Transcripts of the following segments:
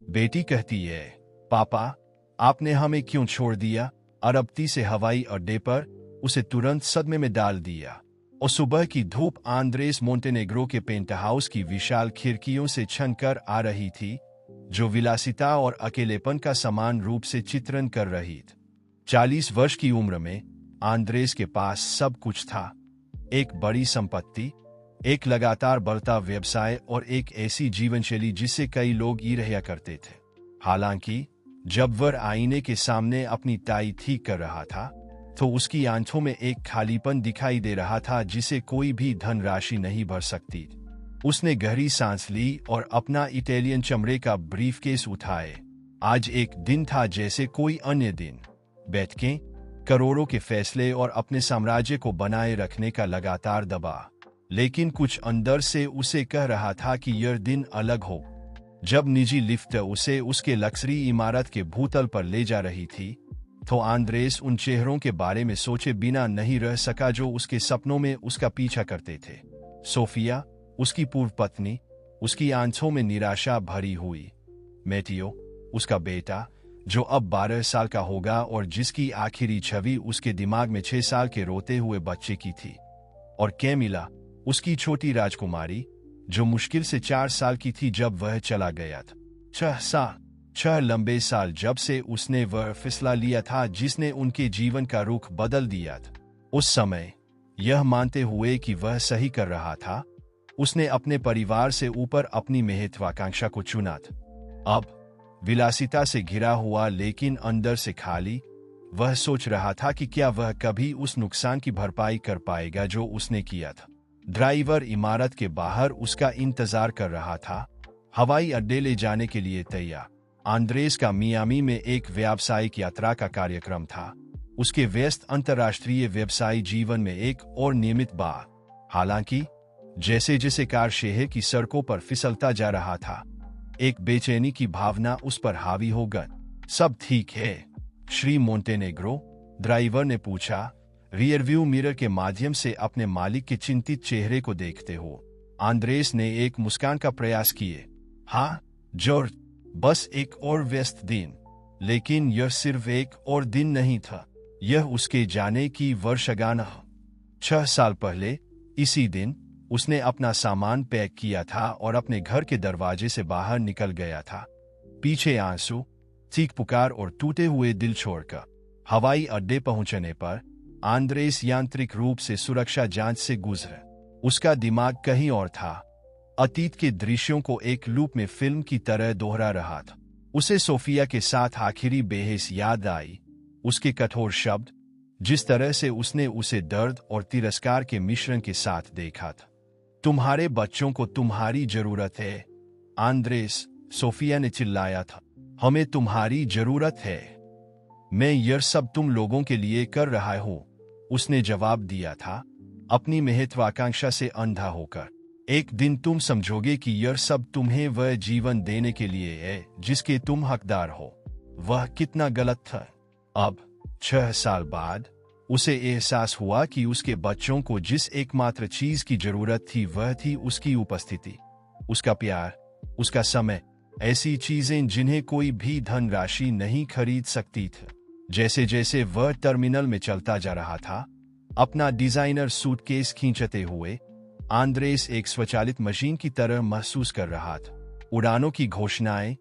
बेटी कहती है, पापा, आपने हमें क्यों छोड़ दिया? अरबती से हवाई अड्डे पर उसे तुरंत सदमे में डाल दिया। और सुबह की धूप आंद्रेस मोंटेनेग्रो के पेंटहाउस की विशाल खिड़कियों से छनकर आ रही थी, जो विलासिता और अकेलेपन का समान रूप से चित्रण कर रही थी। 40 वर्ष की उम्र में आंद्रेस के पास सब कुछ था। एक बड़ी संपत्ति, एक लगातार बढ़ता व्यवसाय और एक ऐसी जीवनशैली जिससे कई लोग ईर्ष्या करते थे। हालांकि जब वह आईने के सामने अपनी टाई ठीक कर रहा था, तो उसकी आंखों में एक खालीपन दिखाई दे रहा था जिसे कोई भी धनराशि नहीं भर सकती। उसने गहरी सांस ली और अपना इटालियन चमड़े का ब्रीफकेस उठाए। आज एक दिन था जैसे कोई अन्य दिन। बैठकें, करोड़ों के फैसले और अपने साम्राज्य को बनाए रखने का लगातार दबाव। लेकिन कुछ अंदर से उसे कह रहा था कि यह दिन अलग हो। जब निजी लिफ्ट उसे उसके लग्जरी इमारत के भूतल पर ले जा रही थी, तो आंद्रेस उन चेहरों के बारे में सोचे बिना नहीं रह सका जो उसके सपनों में उसका पीछा करते थे। सोफिया, उसकी पूर्व पत्नी, उसकी आंखों में निराशा भरी हुई। मैटियो, उसका बेटा, जो अब 12 साल का होगा और जिसकी आखिरी छवि उसके दिमाग में 6 साल के रोते हुए बच्चे की थी। और कैमिला, उसकी छोटी राजकुमारी, जो मुश्किल से 4 साल की थी जब वह चला गया था। 6 लंबे साल जब से उसने वह फैसला लिया था जिसने उनके जीवन का रुख बदल दिया था। उस समय, यह मानते हुए कि वह सही कर रहा था, उसने अपने परिवार से ऊपर अपनी महत्वाकांक्षा को चुना था। अब विलासिता से घिरा हुआ लेकिन अंदर से खाली, वह सोच रहा था कि क्या वह कभी उस नुकसान की भरपाई कर पाएगा जो उसने किया था। ड्राइवर इमारत के बाहर उसका इंतजार कर रहा था, हवाई अड्डे ले जाने के लिए तैयार। आंद्रेस का मियामी में एक व्यावसायिक यात्रा का कार्यक्रम था, उसके व्यस्त अंतर्राष्ट्रीय व्यवसायी जीवन में एक और नियमित बार। हालांकि जैसे जैसे कार शहर की सड़कों पर फिसलता जा रहा था, एक बेचैनी की भावना उस पर हावी हो गई। सब ठीक है, श्री मोंटेनेग्रो? ड्राइवर ने पूछा, रियरव्यू मिरर के माध्यम से अपने मालिक के चिंतित चेहरे को देखते हो। आंद्रेस ने एक मुस्कान का प्रयास किए। हाँ जॉर्ज, बस एक और व्यस्त दिन। लेकिन यह सिर्फ एक और दिन नहीं था, यह उसके जाने की वर्षगांठ। 6 साल पहले इसी दिन उसने अपना सामान पैक किया था और अपने घर के दरवाजे से बाहर निकल गया था, पीछे आंसू, चीख पुकार और टूटे हुए दिल छोड़कर। हवाई अड्डे पहुंचने पर आंद्रेस यांत्रिक रूप से सुरक्षा जांच से गुजरा। उसका दिमाग कहीं और था, अतीत के दृश्यों को एक लूप में फिल्म की तरह दोहरा रहा था। उसे सोफिया के साथ आखिरी बेहस याद आई, उसके कठोर शब्द, जिस तरह से उसने उसे दर्द और तिरस्कार के मिश्रण के साथ देखा था। तुम्हारे बच्चों को तुम्हारी जरूरत है, आंद्रेस, सोफिया ने चिल्लाया था। हमें तुम्हारी जरूरत है। मैं यह सब तुम लोगों के लिए कर रहा हूं, उसने जवाब दिया था, अपनी महत्वाकांक्षा से अंधा होकर। एक दिन तुम समझोगे कि यह सब तुम्हें वह जीवन देने के लिए है जिसके तुम हकदार हो। वह कितना गलत था। अब 6 साल बाद उसे एहसास हुआ कि उसके बच्चों को जिस एकमात्र चीज की जरूरत थी वह थी उसकी उपस्थिति, उसका प्यार, उसका समय, ऐसी चीजें जिन्हें कोई भी धनराशि नहीं खरीद सकती थी। जैसे जैसे वह टर्मिनल में चलता जा रहा था, अपना डिजाइनर सूटकेस खींचते हुए, आंद्रेस एक स्वचालित मशीन की तरह महसूस कर रहा था। उड़ानों की घोषणाएं,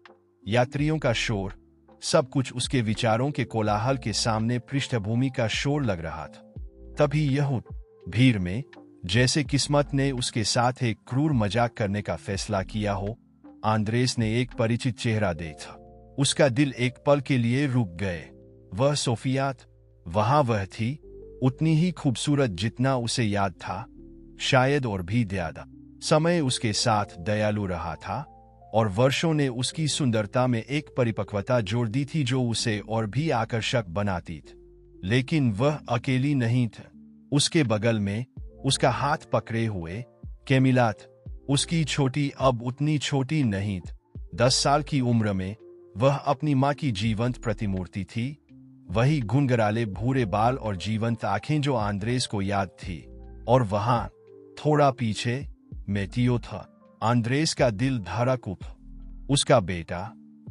यात्रियों का शोर, सब कुछ उसके विचारों के कोलाहल के सामने पृष्ठभूमि का शोर लग रहा था। तभी यह भीड़ में, जैसे किस्मत ने उसके साथ एक क्रूर मजाक करने का फैसला किया हो, आंद्रेस ने एक परिचित चेहरा देखा। उसका दिल एक पल के लिए रुक गए। वह सोफिया थी। वहां वह थी, उतनी ही खूबसूरत जितना उसे याद था, शायद और भी ज्यादा। समय उसके साथ दयालु रहा था और वर्षों ने उसकी सुंदरता में एक परिपक्वता जोड़ दी थी जो उसे और भी आकर्षक बनाती थी। लेकिन वह अकेली नहीं थी। उसके बगल में, उसका हाथ पकड़े हुए, कैमिला थी। उसकी छोटी, अब उतनी छोटी नहीं थी। 10 साल की उम्र में वह अपनी माँ की जीवंत प्रतिमूर्ति थी, वही घुंघराले भूरे बाल और जीवंत आंखें जो आंद्रेस को याद थी। और वहां थोड़ा पीछे मैटियो था। आंद्रेस का दिल धड़क उठा। उसका बेटा,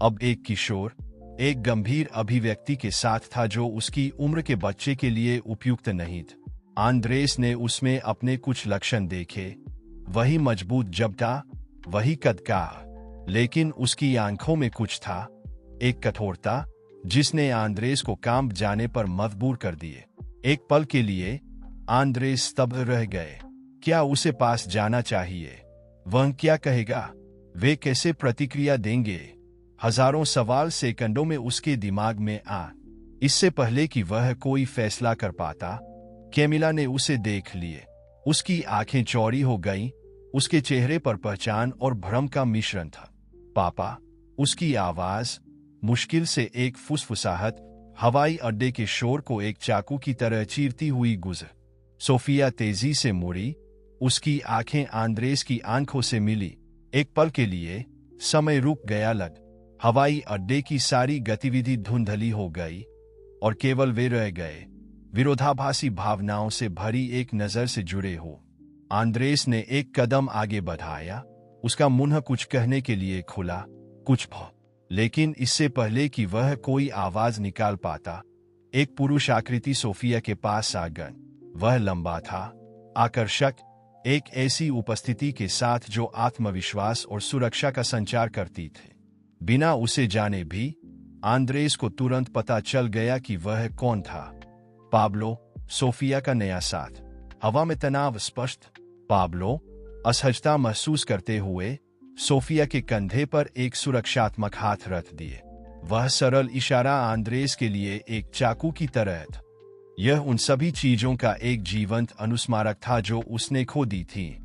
अब एक किशोर, एक गंभीर अभिव्यक्ति के साथ था जो उसकी उम्र के बच्चे के लिए उपयुक्त नहीं था। आंद्रेस ने उसमें अपने कुछ लक्षण देखे, वही मजबूत जबड़ा, वही कद का, लेकिन उसकी आंखों में कुछ था, एक कठोरता जिसने आंद्रेस को काम जाने पर मजबूर कर दिए। एक पल के लिए आंद्रेस स्तब्ध रह गए। क्या उसे पास जाना चाहिए? वह क्या कहेगा? वे कैसे प्रतिक्रिया देंगे? हजारों सवाल सेकंडों में उसके दिमाग में आ। इससे पहले कि वह कोई फैसला कर पाता, कैमिला ने उसे देख लिए। उसकी आंखें चौड़ी हो गईं, उसके चेहरे पर पहचान और भ्रम का मिश्रण था। पापा, उसकी आवाज मुश्किल से एक फुसफुसाहट, हवाई अड्डे के शोर को एक चाकू की तरह चीरती हुई गुजर। सोफिया तेजी से मुड़ी, उसकी आंखें आंद्रेस की आंखों से मिली। एक पल के लिए समय रुक गया। हवाई अड्डे की सारी गतिविधि धुंधली हो गई और केवल वे रह गए, विरोधाभासी भावनाओं से भरी एक नजर से जुड़े हो। आंद्रेस ने एक कदम आगे बढ़ाया, उसका मुंह कुछ कहने के लिए खुला, कुछ लेकिन इससे पहले कि वह कोई आवाज निकाल पाता, एक पुरुष आकृति सोफिया के पास आ गई। वह लंबा था, आकर्षक, एक ऐसी उपस्थिति के साथ जो आत्मविश्वास और सुरक्षा का संचार करती थी। बिना उसे जाने भी आंद्रेस को तुरंत पता चल गया कि वह कौन था। पाब्लो, सोफिया का नया साथ। हवा में तनाव स्पष्ट। पाब्लो असहजता महसूस करते हुए सोफिया के कंधे पर एक सुरक्षात्मक हाथ रख दिए। वह सरल इशारा आंद्रेस के लिए एक चाकू की तरह था। यह उन सभी चीजों का एक जीवंत अनुस्मारक था जो उसने खो दी थी,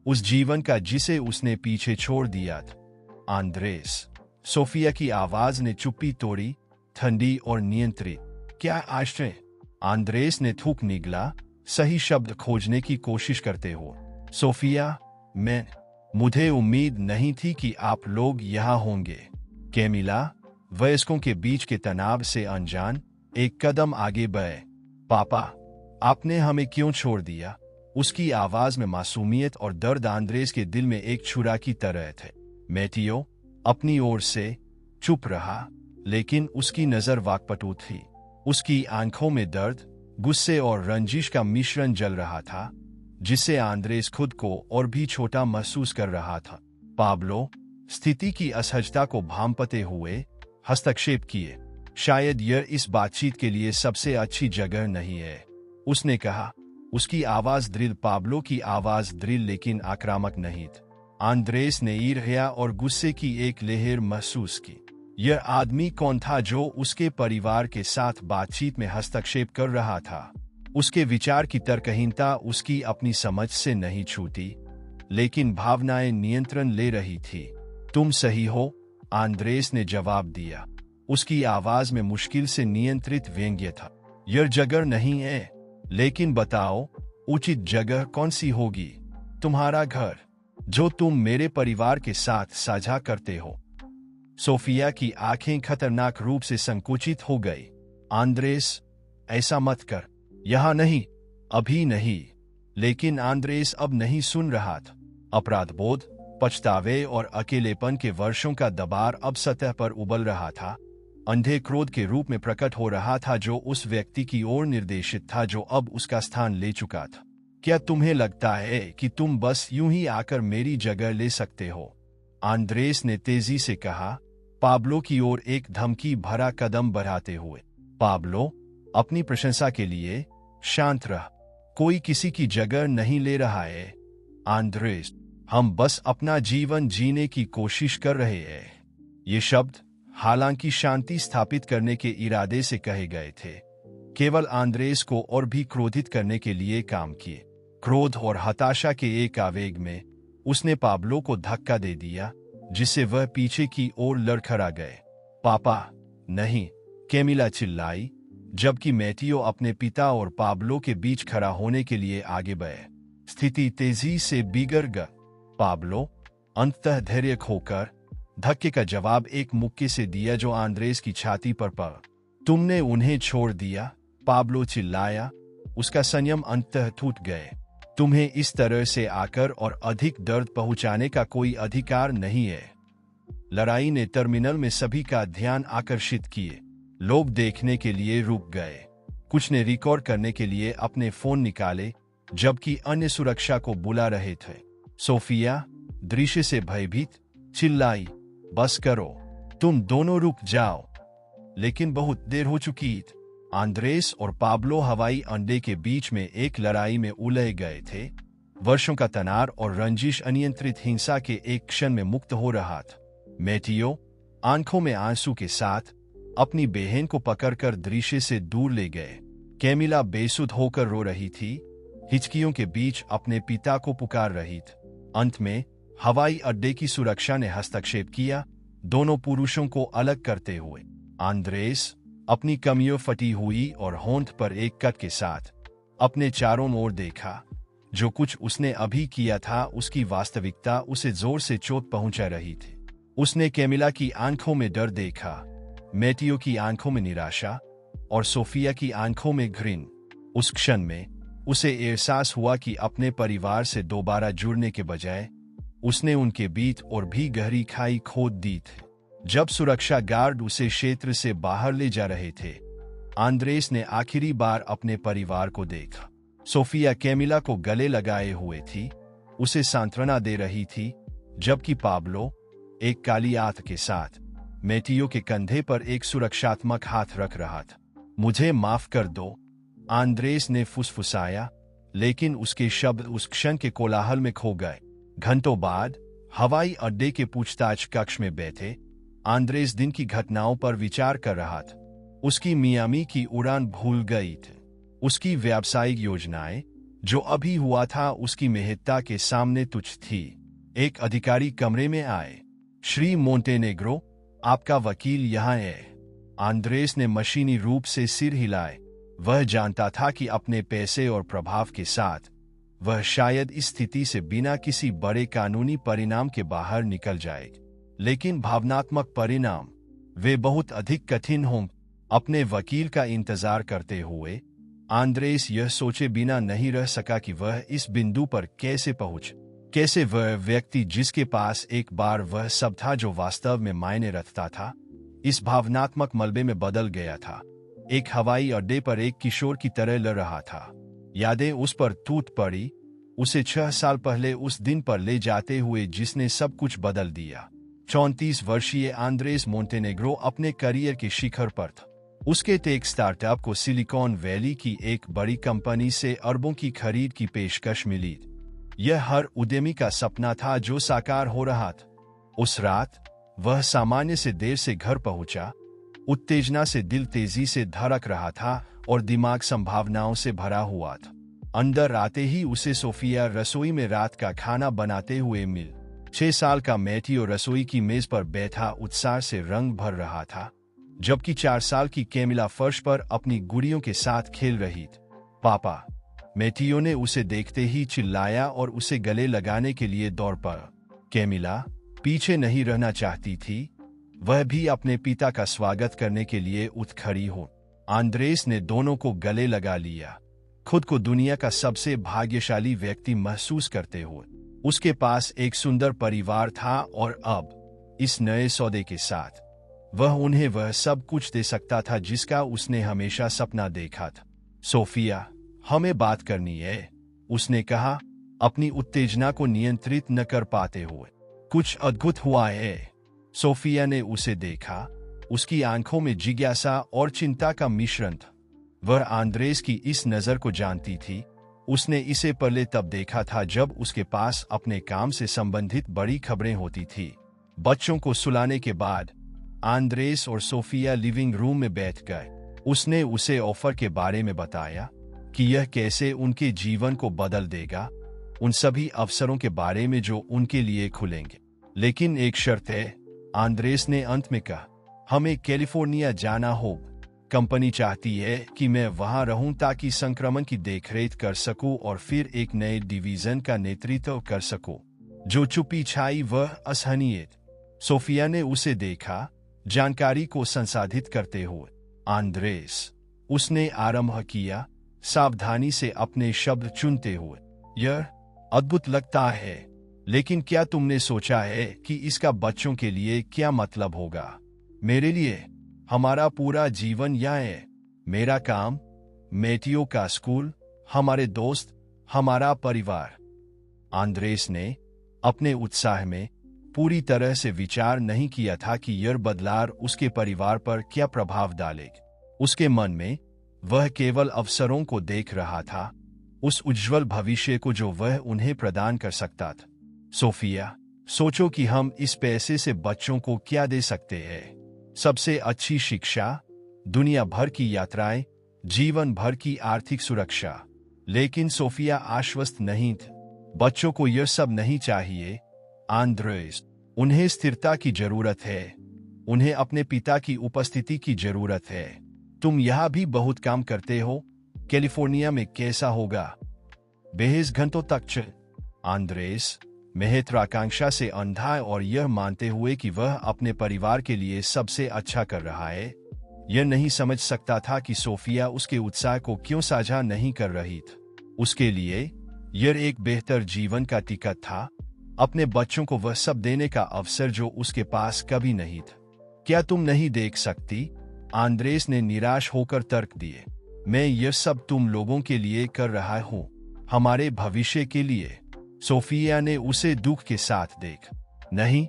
उस जीवन का जिसे उसने पीछे छोड़ दिया था। आंद्रेस, सोफिया की आवाज ने चुप्पी तोड़ी, ठंडी और नियंत्रित। क्या आश्चर्य! आंद्रेस ने थूक निगला, सही शब्द खोजने की कोशिश करते हो। सोफिया, मुझे उम्मीद नहीं थी कि आप लोग यहाँ होंगे। कैमिला, वयस्कों के बीच के तनाव से अनजान, एक कदम आगे बढ़े। पापा, आपने हमें क्यों छोड़ दिया? उसकी आवाज में मासूमियत और दर्द आंद्रेस के दिल में एक छुरा की तरह थे। मैटियो अपनी ओर से चुप रहा, लेकिन उसकी नजर वाकपटू थी। उसकी आंखों में दर्द, गुस्से और रंजिश का मिश्रण जल रहा था, जिससे आंद्रेस खुद को और भी छोटा महसूस कर रहा था। पाब्लो, स्थिति की असहजता को भांपते हुए, हस्तक्षेप किए। शायद यह इस बातचीत के लिए सबसे अच्छी जगह नहीं है, उसने कहा। उसकी आवाज दृढ़, पाब्लो की आवाज दृढ़ लेकिन आक्रामक नहीं थी। आंद्रेस ने ईर्ष्या और गुस्से की एक लहर महसूस की। यह आदमी कौन था जो उसके परिवार के साथ बातचीत में हस्तक्षेप कर रहा था? उसके विचार की तर्कहीनता उसकी अपनी समझ से नहीं छूटी, लेकिन भावनाएं नियंत्रण ले रही थी। तुम सही हो, आंद्रेस ने जवाब दिया। उसकी आवाज में मुश्किल से नियंत्रित व्यंग्य था। यह जगह नहीं है, लेकिन बताओ, उचित जगह कौन सी होगी? तुम्हारा घर, जो तुम मेरे परिवार के साथ साझा करते हो। सोफिया की आंखें खतरनाक रूप से संकुचित हो गई। आंद्रेस, ऐसा मत कर। यहां नहीं, अभी नहीं। लेकिन आंद्रेस अब नहीं सुन रहा था। अपराधबोध, पछतावे और अकेलेपन के वर्षों का दबाव अब सतह पर उबल रहा था, अंधे क्रोध के रूप में प्रकट हो रहा था जो उस व्यक्ति की ओर निर्देशित था जो अब उसका स्थान ले चुका था। क्या तुम्हें लगता है कि तुम बस यूं ही आकर मेरी जगह ले सकते हो? आंद्रेस ने तेजी से कहा, पाब्लो की ओर एक धमकी भरा कदम बढ़ाते हुए। पाब्लो, अपनी प्रशंसा के लिए शांत रह। कोई किसी की जगह नहीं ले रहा है। आंद्रेस, हम बस अपना जीवन जीने की कोशिश कर रहे हैं। ये शब्द, हालांकि शांति स्थापित करने के इरादे से कहे गए थे, केवल आंद्रेस को और भी क्रोधित करने के लिए काम किए। क्रोध और हताशा के एक आवेग में उसने पाब्लो को धक्का दे दिया, जिससे वह पीछे की ओर लड़खड़ा गए। पापा, नहीं, कैमिला चिल्लाई, जबकि मैटियो अपने पिता और पाब्लो के बीच खड़ा होने के लिए आगे बढ़े। स्थिति तेजी से बिगड़ गई। पाब्लो, अंततः धैर्य खोकर, धक्के का जवाब एक मुक्के से दिया जो आंद्रेस की छाती पर पड़ा। तुमने उन्हें छोड़ दिया, पाब्लो चिल्लाया, उसका संयम अंततः टूट गए। तुम्हें इस तरह से आकर और अधिक दर्द पहुंचाने का कोई अधिकार नहीं है। लड़ाई ने टर्मिनल में सभी का ध्यान आकर्षित किए। लोग देखने के लिए रुक गए। कुछ ने रिकॉर्ड करने के लिए अपने फोन निकाले, जबकि अन्य सुरक्षा को बुला रहे थे। सोफिया दृश्य से भयभीत चिल्लाई, बस करो, तुम दोनों रुक जाओ। लेकिन बहुत देर हो चुकी थी। आंद्रेस और पाब्लो हवाई अड्डे के बीच में एक लड़ाई में उलझ गए थे। वर्षों का तनाव और रंजिश अनियंत्रित हिंसा के एक क्षण में मुक्त हो रहा था। मैटियो आंखों में आंसू के साथ अपनी बहन को पकड़कर दृश्य से दूर ले गए। कैमिला बेसुध होकर रो रही थी, हिचकियों के बीच अपने पिता को पुकार रही थी। अंत में हवाई अड्डे की सुरक्षा ने हस्तक्षेप किया, दोनों पुरुषों को अलग करते हुए। आंद्रेस अपनी कमियों फटी हुई और होंठ पर एक कट के साथ अपने चारों ओर देखा। जो कुछ उसने अभी किया था उसकी वास्तविकता उसे जोर से चोट पहुंचा रही थी। उसने कैमिला की आंखों में डर देखा, मैटियो की आंखों में निराशा और सोफिया की आंखों में घृण। उस क्षण में उसे एहसास हुआ कि अपने परिवार से दोबारा जुड़ने के बजाय उसने उनके बीच और भी गहरी खाई खोद दी थी। जब सुरक्षा गार्ड उसे क्षेत्र से बाहर ले जा रहे थे, आंद्रेस ने आखिरी बार अपने परिवार को देखा। सोफिया कैमिला को गले लगाए हुए थी, उसे सांत्वना दे रही थी, जबकि पाब्लो एक काली आंख के साथ मैटियो के कंधे पर एक सुरक्षात्मक हाथ रख रहा था। मुझे माफ कर दो, आंद्रेस ने फुसफुसाया, लेकिन उसके शब्द उस क्षण के कोलाहल में खो गए। घंटों बाद हवाई अड्डे के पूछताछ कक्ष में बैठे आंद्रेस दिन की घटनाओं पर विचार कर रहा था। उसकी मियामी की उड़ान भूल गई थी। उसकी व्यावसायिक योजनाएं, जो अभी हुआ था, उसकी महत्ता के सामने तुच्छ थी। एक अधिकारी कमरे में आए। श्री मोंटेनेग्रो, आपका वकील यहाँ है। आंद्रेस ने मशीनी रूप से सिर हिलाए। वह जानता था कि अपने पैसे और प्रभाव के साथ वह शायद इस स्थिति से बिना किसी बड़े कानूनी परिणाम के बाहर निकल जाएगी, लेकिन भावनात्मक परिणाम वे बहुत अधिक कठिन हों। अपने वकील का इंतजार करते हुए आंद्रेस यह सोचे बिना नहीं रह सका कि वह इस बिंदु पर कैसे पहुंच, कैसे वह व्यक्ति जिसके पास एक बार वह सब था जो वास्तव में मायने रखता था, इस भावनात्मक मलबे में बदल गया था। एक हवाई अड्डे पर एक किशोर की तरह लड़ रहा था। यादें उस पर टूट पड़ी, उसे 6 साल पहले उस दिन पर ले जाते हुए जिसने सब कुछ बदल दिया। 34 वर्षीय आंद्रेस मोंटेनेग्रो अपने करियर के शिखर पर था। उसके टेक स्टार्टअप को सिलिकॉन वैली की एक बड़ी कंपनी से अरबों की खरीद की पेशकश मिली। यह हर उद्यमी का सपना था जो साकार हो रहा था। उस रात वह सामान्य से देर से घर पहुंचा। उत्तेजना से दिल तेजी से धड़क रहा था और दिमाग संभावनाओं से भरा हुआ था। अंदर आते ही उसे सोफिया रसोई में रात का खाना बनाते हुए मिल। 6 साल का मैटियो रसोई की मेज पर बैठा उत्साह से रंग भर रहा था, जबकि 4 साल की कैमिला फर्श पर अपनी गुड़ियों के साथ खेल रही थी। पापा, मैटियो ने उसे देखते ही चिल्लाया और उसे गले लगाने के लिए दौड़ पड़ा। कैमिला पीछे नहीं रहना चाहती थी, वह भी अपने पिता का स्वागत करने के लिए उठ खड़ी हो। आंद्रेस ने दोनों को गले लगा लिया, खुद को दुनिया का सबसे भाग्यशाली व्यक्ति महसूस करते हुए। उसके पास एक सुंदर परिवार था और अब इस नए सौदे के साथ वह उन्हें वह सब कुछ दे सकता था जिसका उसने हमेशा सपना देखा था। सोफिया, हमें बात करनी है, उसने कहा, अपनी उत्तेजना को नियंत्रित न कर पाते हुए। कुछ अद्भुत हुआ है। सोफिया ने उसे देखा। उसकी आंखों में जिज्ञासा और चिंता का मिश्रण था। वह आंद्रेस की इस नजर को जानती थी। उसने इसे पहले तब देखा था जब उसके पास अपने काम से संबंधित बड़ी खबरें होती थी। बच्चों को सुलाने के बाद आंद्रेस और सोफिया लिविंग रूम में बैठ गए। उसने उसे ऑफर के बारे में बताया कि यह कैसे उनके जीवन को बदल देगा, उन सभी अवसरों के बारे में जो उनके लिए खुलेंगे। लेकिन एक शर्त है, आंद्रेस ने अंत में कहा, हमें कैलिफोर्निया जाना होगा। कंपनी चाहती है कि मैं वहां रहूं ताकि संक्रमण की देखरेख कर सकूं और फिर एक नए डिवीजन का नेतृत्व कर सकूं। जो चुप्पी छाई वह असहनीय। सोफिया ने उसे देखा, जानकारी को संसाधित करते हुए। आंद्रेस, उसने आरंभ किया, सावधानी से अपने शब्द चुनते हुए, यह अद्भुत लगता है। लेकिन क्या तुमने सोचा है कि इसका बच्चों के लिए क्या मतलब होगा? मेरे लिए हमारा पूरा जीवन यहाँ है। मेरा काम, मेटियो का स्कूल, हमारे दोस्त, हमारा परिवार। आंद्रेस ने अपने उत्साह में पूरी तरह से विचार नहीं किया था कि यह बदलाव उसके परिवार पर क्या प्रभाव डालेगा। उसके मन में वह केवल अवसरों को देख रहा था, उस उज्जवल भविष्य को जो वह उन्हें प्रदान कर सकता था। सोफिया, सोचो कि हम इस पैसे से बच्चों को क्या दे सकते हैं। सबसे अच्छी शिक्षा, दुनिया भर की यात्राएं, जीवन भर की आर्थिक सुरक्षा। लेकिन सोफिया आश्वस्त नहीं थी। बच्चों को यह सब नहीं चाहिए आंद्रेस। उन्हें स्थिरता की जरूरत है। उन्हें अपने पिता की उपस्थिति की जरूरत है। तुम यहां भी बहुत काम करते हो, कैलिफोर्निया में कैसा होगा? 22 घंटों तक चल। आंद्रेस महत्वाकांक्षा से अंधा और यह मानते हुए कि वह अपने परिवार के लिए सबसे अच्छा कर रहा है, यह नहीं समझ सकता था कि सोफिया उसके उत्साह को क्यों साझा नहीं कर रही थी। उसके लिए यह एक बेहतर जीवन का टिकट था, अपने बच्चों को वह सब देने का अवसर जो उसके पास कभी नहीं था। क्या तुम नहीं देख सकती? आंद्रेस ने निराश होकर तर्क दिए। मैं यह सब तुम लोगों के लिए कर रहा हूं, हमारे भविष्य के लिए। सोफिया ने उसे दुख के साथ देख। नहीं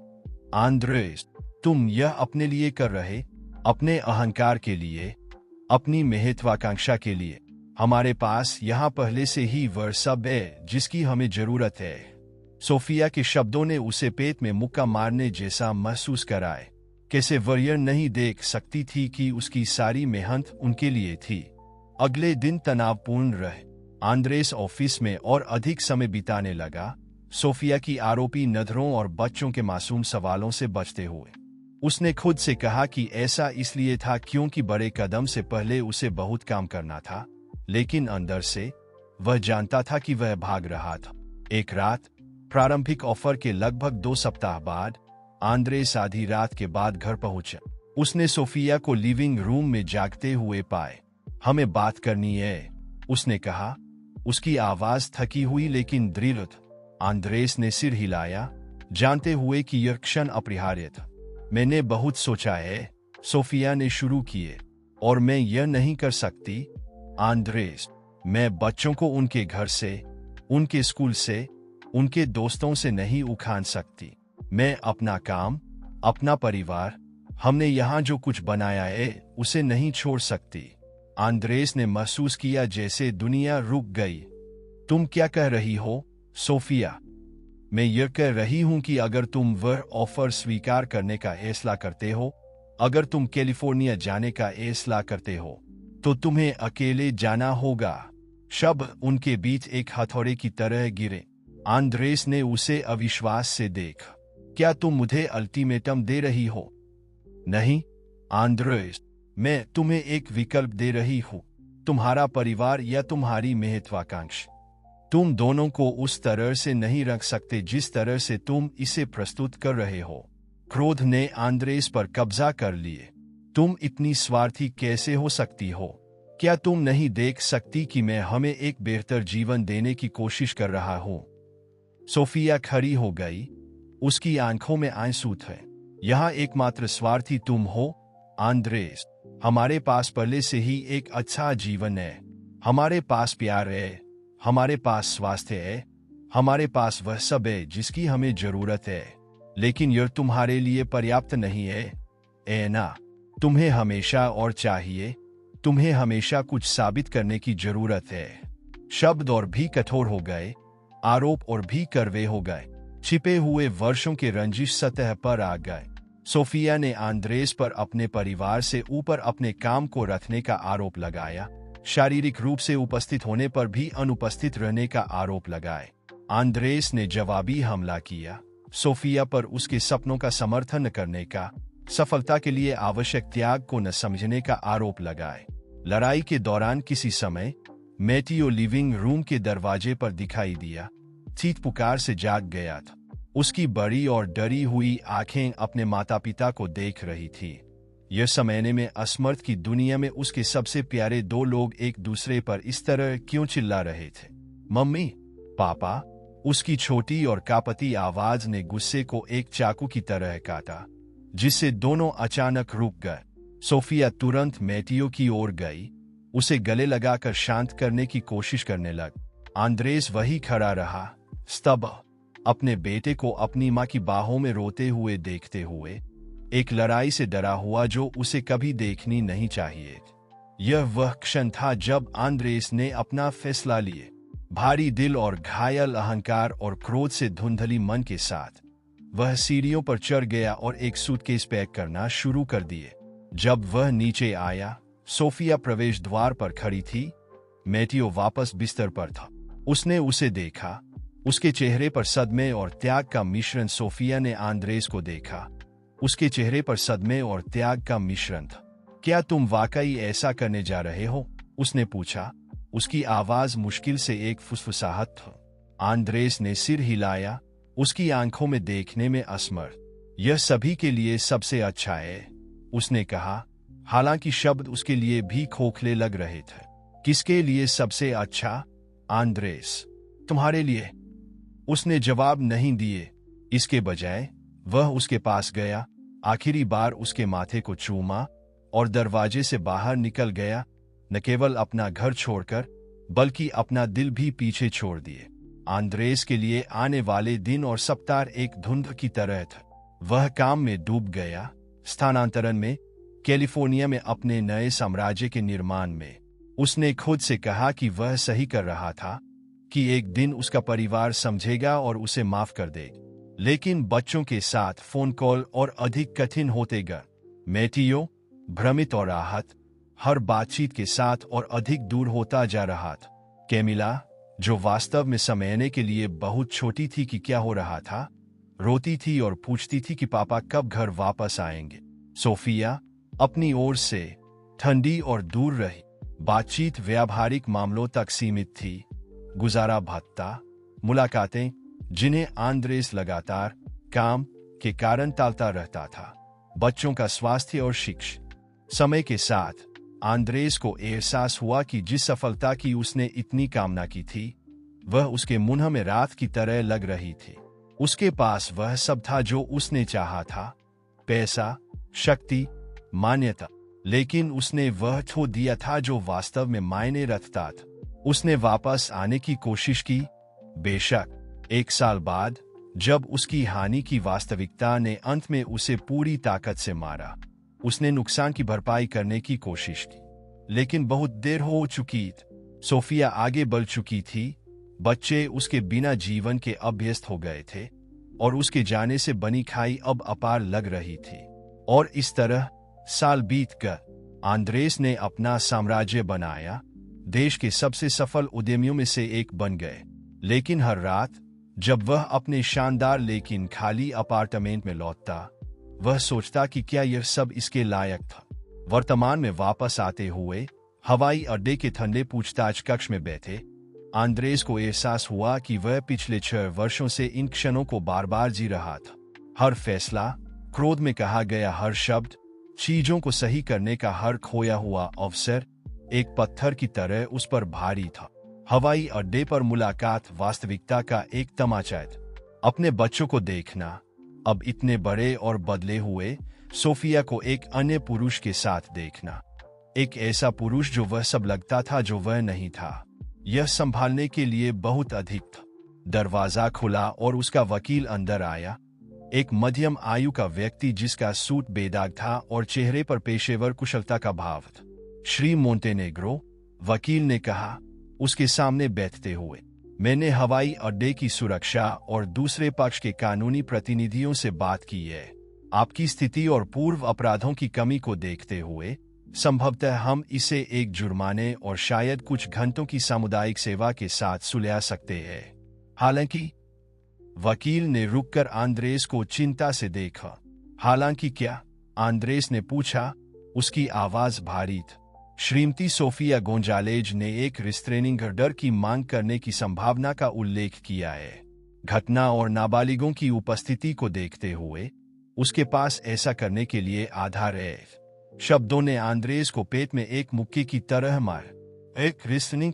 आंद्रेस, तुम यह अपने लिए कर रहे, अपने अहंकार के लिए, अपनी महत्वाकांक्षा के लिए। हमारे पास यहाँ पहले से ही वह सब है जिसकी हमें जरूरत है। सोफिया के शब्दों ने उसे पेट में मुक्का मारने जैसा महसूस कराए। कैसे वह यह नहीं देख सकती थी कि उसकी सारी मेहनत उनके लिए थी। अगले दिन तनावपूर्ण रहे। आंद्रेस ऑफिस में और अधिक समय बिताने लगा, सोफिया की आरोपी नजरों और बच्चों के मासूम सवालों से बचते हुए। उसने खुद से कहा कि ऐसा इसलिए था क्योंकि बड़े कदम से पहले उसे बहुत काम करना था, लेकिन अंदर से वह जानता था कि वह भाग रहा था। एक रात, प्रारंभिक ऑफर के लगभग 2 सप्ताह बाद, आंद्रेस आधी रात के बाद घर पहुंचा। उसने सोफिया को लिविंग रूम में जागते हुए पाए। हमें बात करनी है, उसने कहा। उसकी आवाज थकी हुई लेकिन दृढ़ थी। आंद्रेस ने सिर हिलाया, जानते हुए कि यह क्षण अपरिहार्य था। मैंने बहुत सोचा है, सोफिया ने शुरू किए, और मैं यह नहीं कर सकती आंद्रेस। मैं बच्चों को उनके घर से, उनके स्कूल से, उनके दोस्तों से नहीं उखाड़ सकती। मैं अपना काम, अपना परिवार, हमने यहाँ जो कुछ बनाया है, उसे नहीं छोड़ सकती। आंद्रेस ने महसूस किया जैसे दुनिया रुक गई। तुम क्या कह रही हो, सोफिया? मैं यह कह रही हूं कि अगर तुम वह ऑफर स्वीकार करने का फैसला करते हो, अगर तुम कैलिफोर्निया जाने का फैसला करते हो, तो तुम्हें अकेले जाना होगा। शब्द उनके बीच एक हथौड़े की तरह गिरे। आंद्रेस ने उसे अविश्वास से देखा। क्या तुम मुझे अल्टीमेटम दे रही हो? नहीं आंद्रेस, मैं तुम्हें एक विकल्प दे रही हूं, तुम्हारा परिवार या तुम्हारी महत्वाकांक्षा। तुम दोनों को उस तरह से नहीं रख सकते जिस तरह से तुम इसे प्रस्तुत कर रहे हो। क्रोध ने आंद्रेस पर कब्जा कर लिए। तुम इतनी स्वार्थी कैसे हो सकती हो? क्या तुम नहीं देख सकती कि मैं हमें एक बेहतर जीवन देने की कोशिश कर रहा हूं? सोफिया खड़ी हो गई, उसकी आंखों में आंसू थे। यहां एकमात्र स्वार्थी तुम हो आंद्रेस। हमारे पास पहले से ही एक अच्छा जीवन है। हमारे पास प्यार है, हमारे पास स्वास्थ्य है, हमारे पास वह सब है जिसकी हमें जरूरत है। लेकिन यह तुम्हारे लिए पर्याप्त नहीं है, एना। तुम्हें हमेशा और चाहिए, तुम्हें हमेशा कुछ साबित करने की जरूरत है। शब्द और भी कठोर हो गए, आरोप और भी कड़वे हो गए। छिपे हुए वर्षों के रंजिश सतह पर आ गए। सोफिया ने आंद्रेस पर अपने परिवार से ऊपर अपने काम को रखने का आरोप लगाया, शारीरिक रूप से उपस्थित होने पर भी अनुपस्थित रहने का आरोप लगाए। आंद्रेस ने जवाबी हमला किया, सोफिया पर उसके सपनों का समर्थन करने का, सफलता के लिए आवश्यक त्याग को न समझने का आरोप लगाए। लड़ाई के दौरान किसी समय मैटियो लिविंग रूम के दरवाजे पर दिखाई दिया, चीख पुकार से जाग गया था। उसकी बड़ी और डरी हुई आंखें अपने माता पिता को देख रही थी। यह समझने में असमर्थ की दुनिया में उसके सबसे प्यारे 2 लोग एक दूसरे पर इस तरह क्यों चिल्ला रहे थे। मम्मी, पापा, उसकी छोटी और कांपती आवाज ने गुस्से को एक चाकू की तरह काटा, जिससे दोनों अचानक रुक गए। सोफिया तुरंत मैटियो की ओर गई, उसे गले लगाकर शांत करने की कोशिश करने लग। आंद्रेस वही खड़ा रहा, स्तब्ध, अपने बेटे को अपनी मां की बाहों में रोते हुए देखते हुए, एक लड़ाई से डरा हुआ जो उसे कभी देखनी नहीं चाहिए। यह वह क्षण था जब आंद्रेस ने अपना फैसला लिए। भारी दिल और घायल अहंकार और क्रोध से धुंधली मन के साथ वह सीढ़ियों पर चढ़ गया और एक सूटकेस पैक करना शुरू कर दिए। जब वह नीचे आया, सोफिया प्रवेश द्वार पर खड़ी थी। मैटियो वापस बिस्तर पर था। उसने उसे देखा, उसके चेहरे पर सदमे और त्याग का मिश्रण। सोफिया ने आंद्रेस को देखा, उसके चेहरे पर सदमे और त्याग का मिश्रण था। क्या तुम वाकई ऐसा करने जा रहे हो? उसने पूछा। उसकी आवाज मुश्किल से एक फुसफुसाहट था। आंद्रेस ने सिर हिलाया, उसकी आंखों में देखने में असमर्थ। यह सभी के लिए सबसे अच्छा है, उसने कहा, हालांकि शब्द उसके लिए भी खोखले लग रहे थे। किसके लिए सबसे अच्छा? आंद्रेस, तुम्हारे लिए। उसने जवाब नहीं दिए। इसके बजाय वह उसके पास गया, आखिरी बार उसके माथे को चूमा और दरवाजे से बाहर निकल गया, न केवल अपना घर छोड़कर बल्कि अपना दिल भी पीछे छोड़ दिए। आंद्रेस के लिए आने वाले दिन और सप्ताह एक धुंध की तरह थे। वह काम में डूब गया, स्थानांतरण में, कैलिफोर्निया में अपने नए साम्राज्य के निर्माण में। उसने खुद से कहा कि वह सही कर रहा था, कि एक दिन उसका परिवार समझेगा और उसे माफ कर देगा। लेकिन बच्चों के साथ फोन कॉल और अधिक कठिन होते गए। मैटियो, भ्रमित और आहत, हर बातचीत के साथ और अधिक दूर होता जा रहा था। कैमिला, जो वास्तव में समझने के लिए बहुत छोटी थी कि क्या हो रहा था, रोती थी और पूछती थी कि पापा कब घर वापस आएंगे। सोफिया अपनी ओर से ठंडी और दूर रही। बातचीत व्यावहारिक मामलों तक सीमित थी। गुजारा भत्ता, मुलाकातें, जिन्हें आंद्रेस लगातार काम के कारण टालता रहता था, बच्चों का स्वास्थ्य और शिक्षा। समय के साथ आंद्रेस को एहसास हुआ कि जिस सफलता की उसने इतनी कामना की थी, वह उसके मुंह में रात की तरह लग रही थी। उसके पास वह सब था जो उसने चाहा था, पैसा, शक्ति, मान्यता, लेकिन उसने वह खो दिया था जो वास्तव में मायने रखता था। उसने वापस आने की कोशिश की, बेशक 1 साल बाद, जब उसकी हानि की वास्तविकता ने अंत में उसे पूरी ताकत से मारा। उसने नुकसान की भरपाई करने की कोशिश की, लेकिन बहुत देर हो चुकी थी। सोफिया आगे बढ़ चुकी थी, बच्चे उसके बिना जीवन के अभ्यस्त हो गए थे, और उसके जाने से बनी खाई अब अपार लग रही थी। और इस तरह साल बीत गए। आंद्रेस ने अपना साम्राज्य बनाया, देश के सबसे सफल उद्यमियों में से एक बन गए। लेकिन हर रात जब वह अपने शानदार लेकिन खाली अपार्टमेंट में लौटता, वह सोचता कि क्या यह सब इसके लायक था। वर्तमान में वापस आते हुए हवाई अड्डे के ठंडे पूछताछ कक्ष में बैठे आंद्रेस को एहसास हुआ कि वह पिछले 6 वर्षों से इन क्षणों को बार बार जी रहा था। हर फैसला, क्रोध में कहा गया हर शब्द, चीजों को सही करने का हर खोया हुआ अवसर एक पत्थर की तरह उस पर भारी था। हवाई अड्डे पर मुलाकात वास्तविकता का एक तमाचा था। अपने बच्चों को देखना, अब इतने बड़े और बदले हुए, सोफिया को एक अन्य पुरुष के साथ देखना, एक ऐसा पुरुष जो वह सब लगता था जो वह नहीं था, यह संभालने के लिए बहुत अधिक था। दरवाजा खुला और उसका वकील अंदर आया, एक मध्यम आयु का व्यक्ति जिसका सूट बेदाग था और चेहरे पर पेशेवर कुशलता का भाव था। श्री मोंटेनेग्रो, वकील ने कहा, उसके सामने बैठते हुए, मैंने हवाई अड्डे की सुरक्षा और दूसरे पक्ष के कानूनी प्रतिनिधियों से बात की है। आपकी स्थिति और पूर्व अपराधों की कमी को देखते हुए संभवतः हम इसे एक जुर्माने और शायद कुछ घंटों की सामुदायिक सेवा के साथ सुलझा सकते हैं। हालांकि, वकील ने रुककर आंद्रेस को चिंता से देखा। हालांकि क्या? आंद्रेस ने पूछा, उसकी आवाज भारी थी। श्रीमती सोफिया गोंजालेज ने एक रिस्ट्रेनिंग ऑर्डर की मांग करने की संभावना का उल्लेख किया है। घटना और नाबालिगों की उपस्थिति को देखते हुए उसके पास ऐसा करने के लिए आधार है। शब्दों ने आंद्रेस को पेट में एक मुक्के की तरह मार। एक रिस्ट्रेनिंग?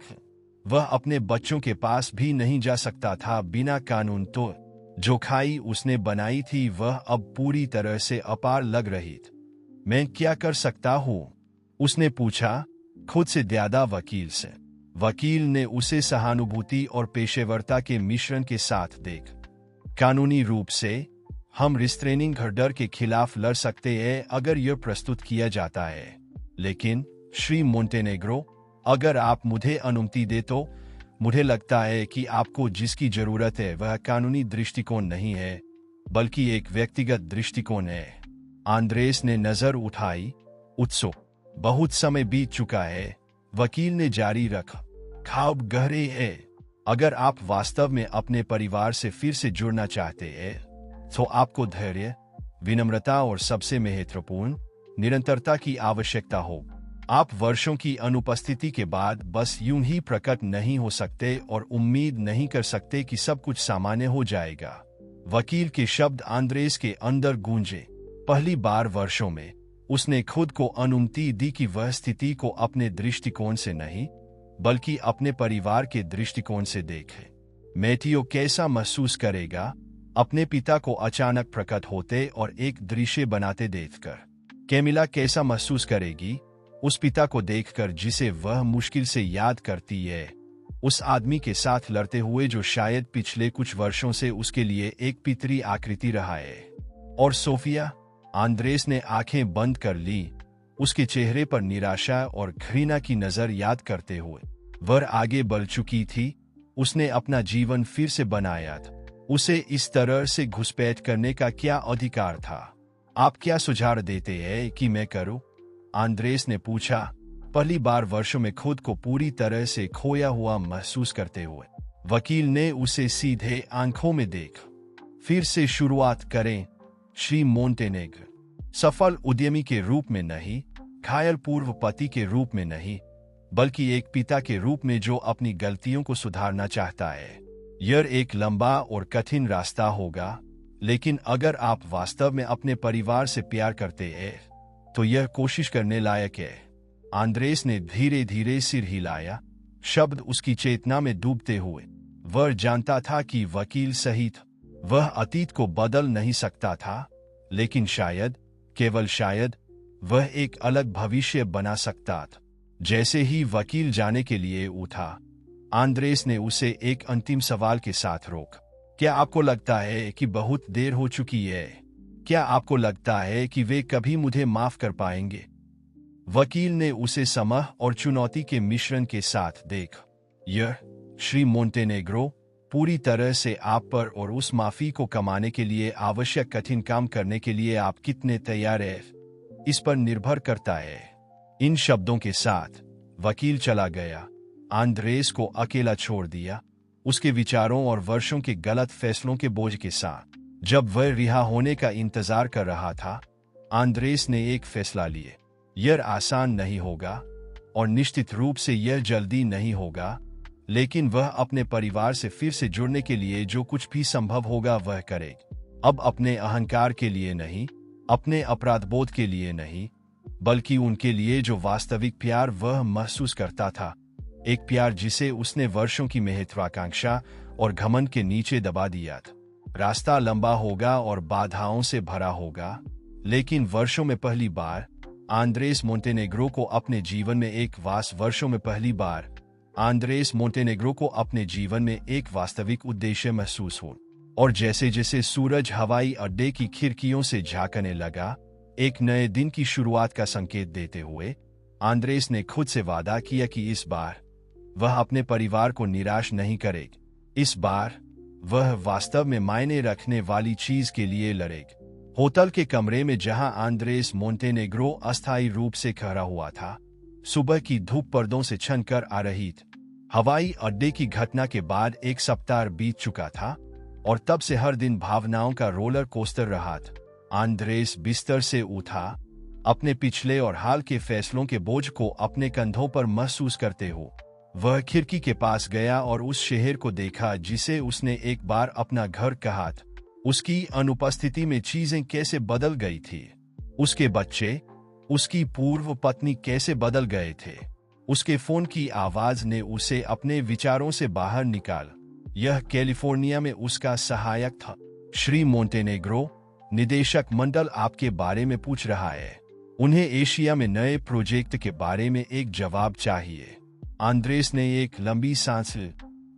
वह अपने बच्चों के पास भी नहीं जा सकता था बिना कानून। तो जो खाई उसने बनाई थी वह अब पूरी तरह से अपार लग रही थी। मैं क्या कर सकता हूँ? उसने पूछा, खुद से ज्यादा वकील से। वकील ने उसे सहानुभूति और पेशेवरता के मिश्रण के साथ देख। कानूनी रूप से हम रिस्ट्रेनिंग ऑर्डर के खिलाफ लड़ सकते हैं अगर यह प्रस्तुत किया जाता है, लेकिन श्री मोंटेनेग्रो, अगर आप मुझे अनुमति दे तो मुझे लगता है कि आपको जिसकी जरूरत है वह कानूनी दृष्टिकोण नहीं है बल्कि एक व्यक्तिगत दृष्टिकोण है। आंद्रेस ने नजर उठाई, उत्सुक। बहुत समय बीत चुका है, वकील ने जारी रखा। ख्वाब गहरे है। अगर आप वास्तव में अपने परिवार से फिर से जुड़ना चाहते हैं तो आपको धैर्य, विनम्रता और सबसे महत्वपूर्ण निरंतरता की आवश्यकता हो। आप वर्षों की अनुपस्थिति के बाद बस यूं ही प्रकट नहीं हो सकते और उम्मीद नहीं कर सकते कि सब कुछ सामान्य हो जाएगा। वकील के शब्द आंद्रेस के अंदर गूंजे। पहली बार वर्षों में उसने खुद को अनुमति दी कि वह स्थिति को अपने दृष्टिकोण से नहीं बल्कि अपने परिवार के दृष्टिकोण से देखे। मैथ्यू कैसा महसूस करेगा अपने पिता को अचानक प्रकट होते और एक दृश्य बनाते देखकर? कैमिला कैसा महसूस करेगी उस पिता को देखकर जिसे वह मुश्किल से याद करती है, उस आदमी के साथ लड़ते हुए जो शायद पिछले कुछ वर्षों से उसके लिए एक पितरी आकृति रहा है? और सोफिया? आंद्रेस ने आंखें बंद कर ली, उसके चेहरे पर निराशा और घृणा की नजर याद करते हुए। वह आगे बढ़ चुकी थी, उसने अपना जीवन फिर से बनाया था। उसे इस तरह से घुसपैठ करने का क्या अधिकार था? आप क्या सुझाव देते हैं कि मैं करूं? आंद्रेस ने पूछा, पहली बार वर्षों में खुद को पूरी तरह से खोया हुआ महसूस करते हुए। वकील ने उसे सीधे आंखों में देखा। फिर से शुरुआत करें, श्री मोंटेनेग्रो। सफल उद्यमी के रूप में नहीं, घायल पूर्व पति के रूप में नहीं, बल्कि एक पिता के रूप में जो अपनी गलतियों को सुधारना चाहता है। यह एक लंबा और कठिन रास्ता होगा, लेकिन अगर आप वास्तव में अपने परिवार से प्यार करते हैं तो यह कोशिश करने लायक है। आंद्रेस ने धीरे धीरे सिर हिलाया, शब्द उसकी चेतना में डूबते हुए। वह जानता था कि वकील सही था। वह अतीत को बदल नहीं सकता था, लेकिन शायद, केवल शायद, वह एक अलग भविष्य बना सकता था। जैसे ही वकील जाने के लिए उठा, आंद्रेस ने उसे एक अंतिम सवाल के साथ रोका। क्या आपको लगता है कि बहुत देर हो चुकी है? क्या आपको लगता है कि वे कभी मुझे माफ कर पाएंगे? वकील ने उसे समझ और चुनौती के मिश्रण के साथ देखा। यह, श्री मोंटेनेग्रो, पूरी तरह से आप पर और उस माफी को कमाने के लिए आवश्यक कठिन काम करने के लिए आप कितने तैयार हैं, इस पर निर्भर करता है। इन शब्दों के साथ वकील चला गया। आंद्रेस को अकेला छोड़ दिया, उसके विचारों और वर्षों के गलत फैसलों के बोझ के साथ। जब वह रिहा होने का इंतजार कर रहा था, आंद्रेस ने एक फैसला लिए। यह आसान नहीं होगा और निश्चित रूप से यह जल्दी नहीं होगा, लेकिन वह अपने परिवार से फिर से जुड़ने के लिए जो कुछ भी संभव होगा वह करेगा। अब अपने अहंकार के लिए नहीं, अपने अपराधबोध के लिए नहीं, बल्कि उनके लिए जो वास्तविक प्यार वह महसूस करता था। एक प्यार जिसे उसने वर्षों की महत्वाकांक्षा और घमंड के नीचे दबा दिया था। रास्ता लंबा होगा और बाधाओं से भरा होगा, लेकिन वर्षों में पहली बार आंद्रेस मोंटेनेग्रो को अपने जीवन में एक वास्तविक उद्देश्य महसूस हो। और जैसे जैसे सूरज हवाई अड्डे की खिड़कियों से झांकने लगा, एक नए दिन की शुरुआत का संकेत देते हुए, आंद्रेस ने खुद से वादा किया कि इस बार वह अपने परिवार को निराश नहीं करेगा। इस बार वह वास्तव में मायने रखने वाली चीज के लिए लड़ेगा। होटल के कमरे में जहां आंद्रेस मोंटेनेग्रो अस्थायी रूप से खड़ा हुआ था, सुबह की धूप पर्दों से छनकर आ रही थी। हवाई अड्डे की घटना के बाद एक सप्ताह बीत चुका था और तब से हर दिन भावनाओं का रोलर कोस्टर रहा था। आंद्रेस बिस्तर से उठा, अपने पिछले और हाल के फैसलों के बोझ को अपने कंधों पर महसूस करते हुए। वह खिड़की के पास गया और उस शहर को देखा जिसे उसने एक बार अपना घर कहा था। उसकी अनुपस्थिति में चीजें कैसे बदल गई थी। उसके बच्चे, उसकी पूर्व पत्नी कैसे बदल गए थे। उसके फोन की आवाज ने उसे अपने विचारों से बाहर निकाल। यह कैलिफोर्निया में उसका सहायक था। श्री मोंटेनेग्रो, निदेशक मंडल आपके बारे में पूछ रहा है। उन्हें एशिया में नए प्रोजेक्ट के बारे में एक जवाब चाहिए। आंद्रेस ने एक लंबी सांस ली।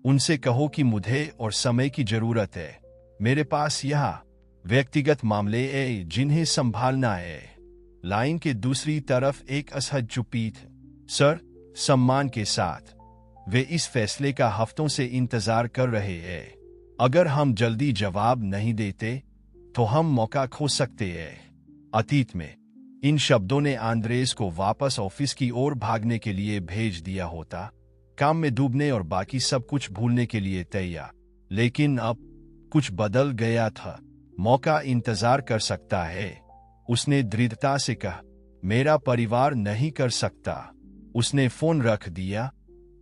उनसे कहो कि मुझे और समय की जरूरत है। मेरे पास यहाँ व्यक्तिगत मामले हैं जिन्हें संभालना है। लाइन के दूसरी तरफ एक असहज चुप्पी थी। सर, सम्मान के साथ, वे इस फैसले का हफ्तों से इंतजार कर रहे हैं। अगर हम जल्दी जवाब नहीं देते तो हम मौका खो सकते हैं। अतीत में इन शब्दों ने आंद्रेस को वापस ऑफिस की ओर भागने के लिए भेज दिया होता, काम में डूबने और बाकी सब कुछ भूलने के लिए तैयार। लेकिन अब कुछ बदल गया था। मौका इंतजार कर सकता है, उसने दृढ़ता से कहा। मेरा परिवार नहीं कर सकता। उसने फोन रख दिया,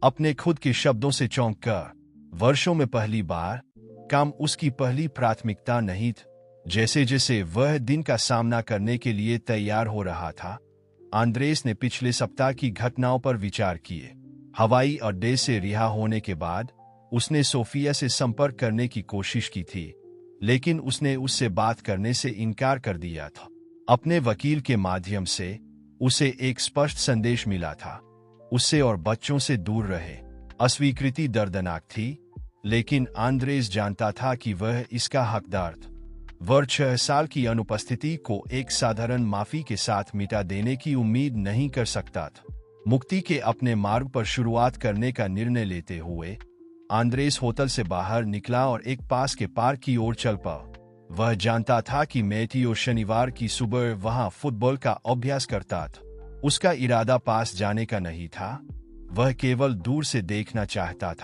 अपने खुद के शब्दों से चौंक कर। वर्षों में पहली बार काम उसकी पहली प्राथमिकता नहीं थी। जैसे जैसे वह दिन का सामना करने के लिए तैयार हो रहा था, आंद्रेस ने पिछले सप्ताह की घटनाओं पर विचार किए। हवाई अड्डे से रिहा होने के बाद उसने सोफिया से संपर्क करने की कोशिश की थी, लेकिन उसने उससे बात करने से इनकार कर दिया था। अपने वकील के माध्यम से उसे एक स्पष्ट संदेश मिला था, उससे और बच्चों से दूर रहे। अस्वीकृति दर्दनाक थी, लेकिन आंद्रेस जानता था कि वह इसका हकदार था। वह 6 साल की अनुपस्थिति को एक साधारण माफी के साथ मिटा देने की उम्मीद नहीं कर सकता था। मुक्ति के अपने मार्ग पर शुरुआत करने का निर्णय लेते हुए आंद्रेस होटल से बाहर निकला और एक पास के पार्क की ओर चल पड़ा। वह जानता था कि मैथियो शनिवार की सुबह वहां फुटबॉल का अभ्यास करता था। उसका इरादा पास जाने का नहीं था, वह केवल दूर से देखना चाहता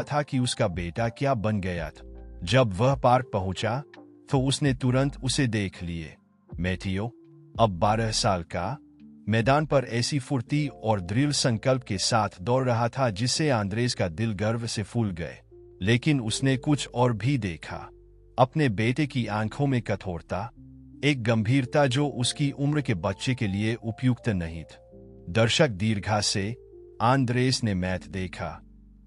था कि उसका बेटा क्या बन गया था। जब वह पार्क पहुंचा तो उसने तुरंत उसे देख लिए। मैथियो, अब 12 साल का, मैदान पर ऐसी फुर्ती और दृढ़ संकल्प के साथ दौड़ रहा था जिससे आंद्रेस का दिल गर्व से फूल गए। लेकिन उसने कुछ और भी देखा। अपने बेटे की आंखों में कठोरता, एक गंभीरता जो उसकी उम्र के बच्चे के लिए उपयुक्त नहीं थी। दर्शक दीर्घा से आंद्रेस ने मैच देखा,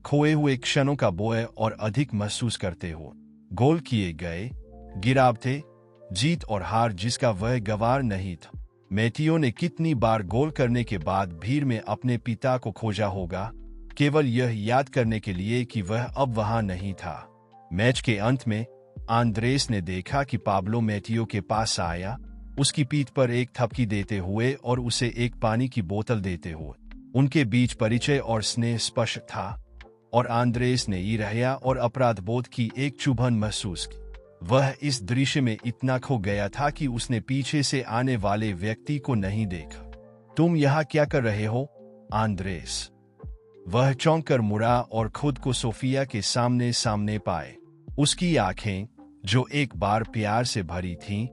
खोए हुए क्षणों का बोझ और अधिक महसूस करते हो। गोल किए गए गिराव थे, जीत और हार जिसका वह गवाह नहीं था। मैथियो ने कितनी बार गोल करने के बाद भीड़ में अपने पिता को खोजा होगा, केवल यह याद करने के लिए कि वह अब वहां नहीं था। मैच के अंत में आंद्रेस ने देखा कि पाब्लो मैथियो के पास आया, उसकी पीठ पर एक थपकी देते हुए और उसे एक पानी की बोतल देते हुए। उनके बीच परिचय और स्नेह स्पष्ट था, और आंद्रेस ने ईर्ष्या और अपराध बोध की एक चुभन महसूस की। वह इस दृश्य में इतना खो गया था कि उसने पीछे से आने वाले व्यक्ति को नहीं देखा। तुम यहाँ क्या कर रहे हो, आंद्रेस? वह चौंक कर मुड़ा और खुद को सोफिया के सामने पाए। उसकी आंखें, जो एक बार प्यार से भरी थीं,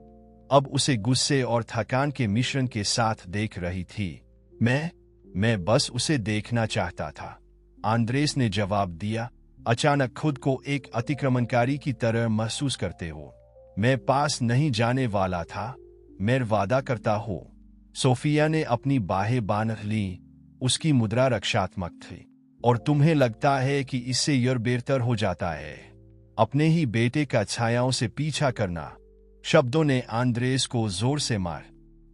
अब उसे गुस्से और थकान के मिश्रण के साथ देख रही थी। मैं बस उसे देखना चाहता था, आंद्रेस ने जवाब दिया, अचानक खुद को एक अतिक्रमणकारी की तरह महसूस करते हो। मैं पास नहीं जाने वाला था, मैं वादा करता हूँ। सोफिया ने अपनी बाहें बांध ली, उसकी मुद्रा रक्षात्मक थी। और तुम्हें लगता है कि इससे यह बेहतर हो जाता है, अपने ही बेटे का छायाओं से पीछा करना। शब्दों ने आंद्रेस को जोर से मार।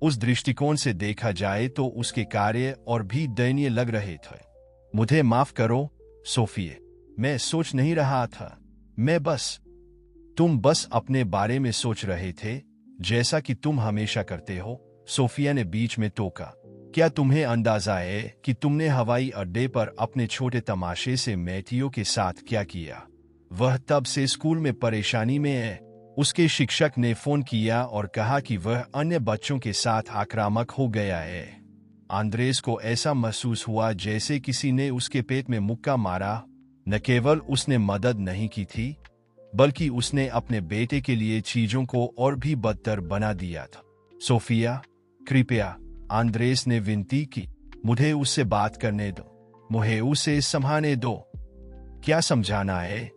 उस दृष्टिकोण से देखा जाए तो उसके कार्य और भी दयनीय लग रहे थे। मुझे माफ करो सोफिया, मैं सोच नहीं रहा था, तुम बस अपने बारे में सोच रहे थे, जैसा कि तुम हमेशा करते हो। सोफिया ने बीच में टोका, क्या तुम्हें अंदाजा है कि तुमने हवाई अड्डे पर अपने छोटे तमाशे से मैथियो के साथ क्या किया? वह तब से स्कूल में परेशानी में है। उसके शिक्षक ने फोन किया और कहा कि वह अन्य बच्चों के साथ आक्रामक हो गया है। आंद्रेस को ऐसा महसूस हुआ जैसे किसी ने उसके पेट में मुक्का मारा। न केवल उसने मदद नहीं की थी, बल्कि उसने अपने बेटे के लिए चीजों को और भी बदतर बना दिया था। सोफिया, कृपया, आंद्रेस ने विनती की, मुझे उससे बात करने दो, मुझे उसे संभालने दो। क्या समझाना है,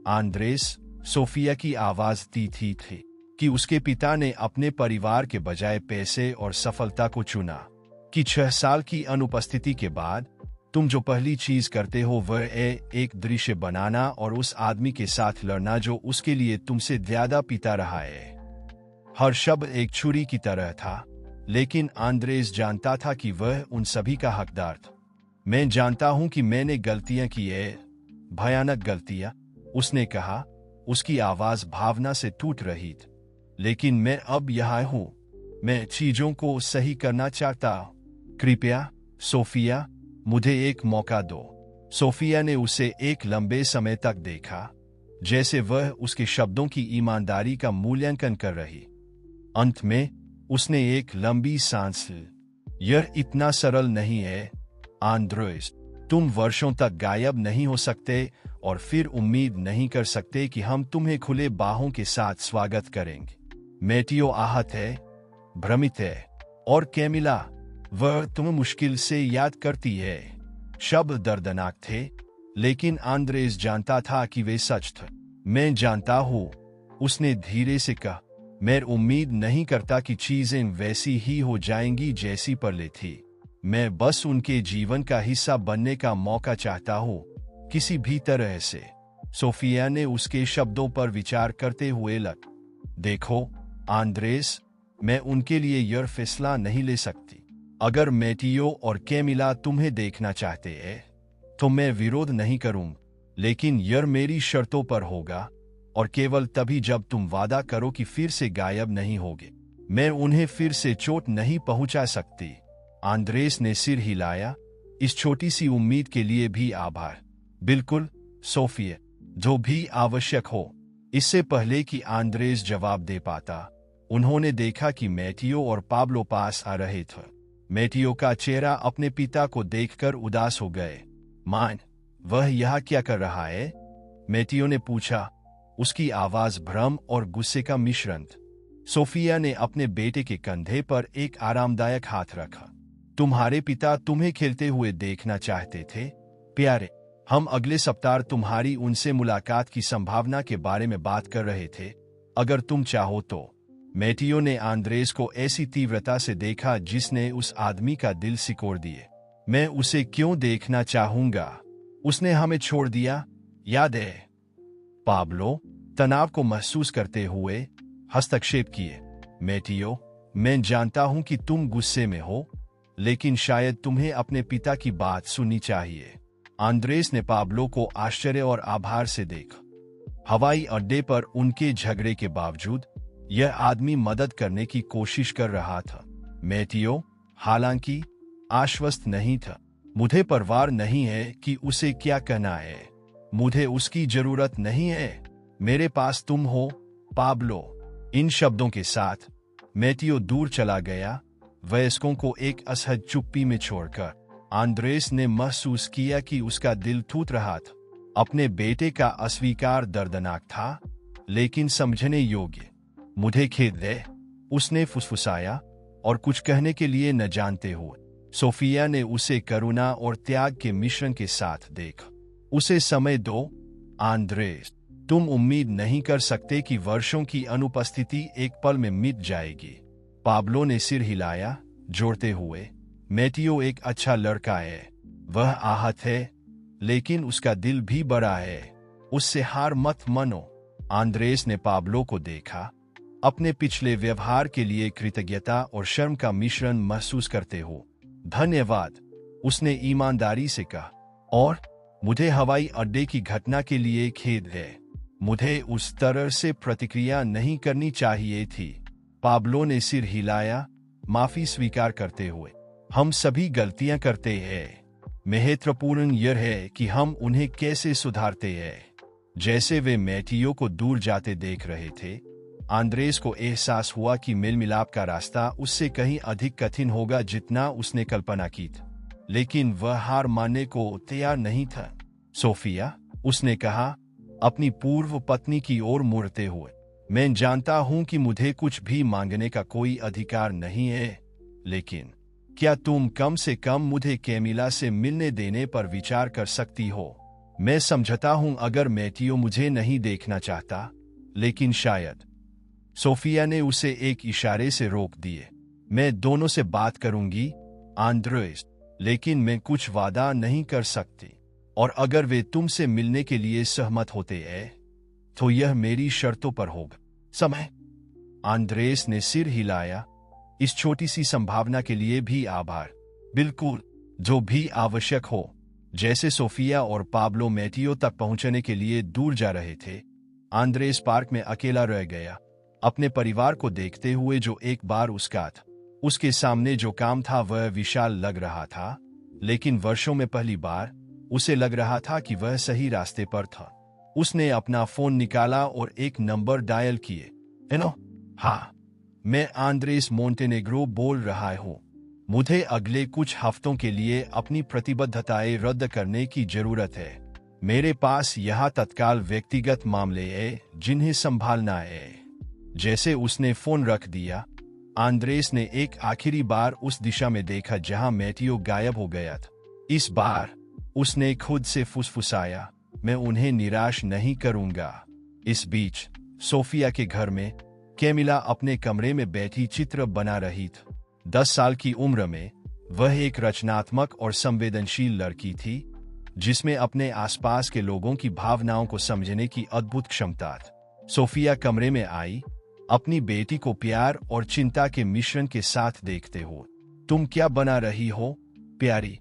आंद्रेस? सोफिया की आवाज तीखी थी कि उसके पिता ने अपने परिवार के बजाय पैसे और सफलता को चुना। कि 6 साल की अनुपस्थिति के बाद तुम जो पहली चीज करते हो वह है एक दृश्य बनाना और उस आदमी के साथ लड़ना जो उसके लिए तुमसे ज्यादा पीता रहा है। हर शब्द एक छुरी की तरह था, लेकिन आंद्रेस जानता था कि वह उन सभी का हकदार था। मैं जानता हूं कि मैंने गलतियां की है, भयानक गलतियां, उसने कहा, उसकी आवाज भावना से टूट रही थी। लेकिन मैं अब यहाँ हूं, मैं चीजों को सही करना चाहता हूं। कृपया सोफिया, मुझे एक मौका दो। सोफिया ने उसे एक लंबे समय तक देखा, जैसे वह उसके शब्दों की ईमानदारी का मूल्यांकन कर रही। अंत में उसने एक लंबी सांस ली। यह इतना सरल नहीं है आंद्रेस, तुम वर्षों तक गायब नहीं हो सकते और फिर उम्मीद नहीं कर सकते कि हम तुम्हें खुले बाहों के साथ स्वागत करेंगे। मैटियो आहत है, भ्रमित है, और कैमिला, वह तुम्हें मुश्किल से याद करती है। शब्द दर्दनाक थे, लेकिन आंद्रेस जानता था कि वे सच थे। मैं जानता हूं, उसने धीरे से कहा, मैं उम्मीद नहीं करता कि चीजें वैसी ही हो जाएंगी जैसी पहले थी। मैं बस उनके जीवन का हिस्सा बनने का मौका चाहता हूं, किसी भी तरह से। सोफिया ने उसके शब्दों पर विचार करते हुए लग, देखो आंद्रेस, मैं उनके लिए यह फैसला नहीं ले सकती। अगर मैटियो और कैमिला तुम्हें देखना चाहते हैं, तो मैं विरोध नहीं करूंगा, लेकिन यह मेरी शर्तों पर होगा, और केवल तभी जब तुम वादा करो कि फिर से गायब नहीं होगे। मैं उन्हें फिर से चोट नहीं पहुंचा सकती। आंद्रेस ने सिर हिलाया, इस छोटी सी उम्मीद के लिए भी आभार। बिल्कुल सोफिया, जो भी आवश्यक हो। इससे पहले कि आंद्रेस जवाब दे पाता, उन्होंने देखा कि मैटियो और पाब्लो पास आ रहे थे। मैटियो का चेहरा अपने पिता को देखकर उदास हो गए। मान, वह यहाँ क्या कर रहा है? मैटियो ने पूछा, उसकी आवाज भ्रम और गुस्से का मिश्रण था। सोफिया ने अपने बेटे के कंधे पर एक आरामदायक हाथ रखा। तुम्हारे पिता तुम्हें खेलते हुए देखना चाहते थे, प्यारे। हम अगले सप्ताह तुम्हारी उनसे मुलाकात की संभावना के बारे में बात कर रहे थे, अगर तुम चाहो तो। मैटियो ने आंद्रेस को ऐसी तीव्रता से देखा जिसने उस आदमी का दिल सिकोड़ दिए। मैं उसे क्यों देखना चाहूंगा? उसने हमें छोड़ दिया, याद है? पाब्लो, तनाव को महसूस करते हुए, हस्तक्षेप किए। मैटियो, मैं जानता हूं कि तुम गुस्से में हो, लेकिन शायद तुम्हें अपने पिता की बात सुननी चाहिए। आंद्रेस ने पाब्लो को आश्चर्य और आभार से देखा। हवाई अड्डे पर उनके झगड़े के बावजूद यह आदमी मदद करने की कोशिश कर रहा था। मैटियो, हालांकि, आश्वस्त नहीं था। मुझे परवाह नहीं है कि उसे क्या कहना है। मुझे उसकी जरूरत नहीं है, मेरे पास तुम हो, पाब्लो। इन शब्दों के साथ मैटियो दूर चला गया, वयस्कों को एक असहज चुप्पी में छोड़कर। आंद्रेस ने महसूस किया कि उसका दिल टूट रहा था। अपने बेटे का अस्वीकार दर्दनाक था, लेकिन समझने योग्य। मुझे खेद है, उसने फुसफुसाया, और कुछ कहने के लिए न जानते हुए। सोफिया ने उसे करुणा और त्याग के मिश्रण के साथ देखा। उसे समय दो, आंद्रेस। तुम उम्मीद नहीं कर सकते कि वर्षों की अनुपस्थिति एक पल में मिट जाएगी। पाब्लो ने सिर हिलाया, जोड़ते हुए, मैटियो एक अच्छा लड़का है। वह आहत है, लेकिन उसका दिल भी बड़ा है। उससे हार मत मानो। आंद्रेस ने पाब्लो को देखा, अपने पिछले व्यवहार के लिए कृतज्ञता और शर्म का मिश्रण महसूस करते हो। धन्यवाद, उसने ईमानदारी से कहा, और मुझे हवाई अड्डे की घटना के लिए खेद है। मुझे उस तरह से प्रतिक्रिया नहीं करनी चाहिए थी। पाब्लो ने सिर हिलाया, माफी स्वीकार करते हुए। हम सभी गलतियां करते हैं। महत्वपूर्ण यह है कि हम उन्हें कैसे सुधारते हैं। जैसे वे मैटियो को दूर जाते देख रहे थे, आंद्रेस को एहसास हुआ कि मेल मिलाप का रास्ता उससे कहीं अधिक कठिन होगा जितना उसने कल्पना की थी। लेकिन वह हार मानने को तैयार नहीं था। सोफिया, उसने कहा, अपनी पूर्व पत्नी की ओर मुड़ते हुए, मैं जानता हूं कि मुझे कुछ भी मांगने का कोई अधिकार नहीं है, लेकिन क्या तुम कम से कम मुझे कैमिला से मिलने देने पर विचार कर सकती हो? मैं समझता हूं अगर मैटियो मुझे नहीं देखना चाहता, लेकिन शायद। सोफिया ने उसे एक इशारे से रोक दिए। मैं दोनों से बात करूंगी, आंद्रेस, लेकिन मैं कुछ वादा नहीं कर सकती, और अगर वे तुमसे मिलने के लिए सहमत होते हैं तो यह मेरी शर्तों पर होगा। समय। आंद्रेस ने सिर हिलाया। इस छोटी सी संभावना के लिए भी आभार। बिल्कुल, जो भी आवश्यक हो। जैसे सोफिया और पाब्लो मैटियो तक पहुंचने के लिए दूर जा रहे थे, आंद्रेस पार्क में अकेला रह गया, अपने परिवार को देखते हुए जो एक बार उसका था। उसके सामने जो काम था वह विशाल लग रहा था, लेकिन वर्षों में पहली बार उसे लग रहा था कि वह सही रास्ते पर था। उसने अपना फोन निकाला और एक नंबर डायल किए। हेलो। हाँ, मैं आंद्रेस मोंटेनेग्रो बोल रहा हूँ। मुझे अगले कुछ हफ्तों के लिए अपनी प्रतिबद्धताएं रद्द करने की जरूरत है। मेरे पास यहाँ तत्काल व्यक्तिगत मामले हैं जिन्हें संभालना है। जैसे उसने फोन रख दिया, आंद्रेस ने एक आखिरी बार उस दिशा में देखा जहां मैटियो गायब हो गया था। इस बार उसने खुद से फुसफुसाया, मैं उन्हें निराश नहीं करूंगा। इस बीच सोफिया के घर में कैमिला अपने कमरे में बैठी चित्र बना रही थी। 10 साल की उम्र में वह एक रचनात्मक और संवेदनशील लड़की थी, जिसमें अपने आसपास के लोगों की भावनाओं को समझने की अद्भुत क्षमता थी। सोफिया कमरे में आई, अपनी बेटी को प्यार और चिंता के मिश्रण के साथ देखते हो। तुम क्या बना रही हो, प्यारी?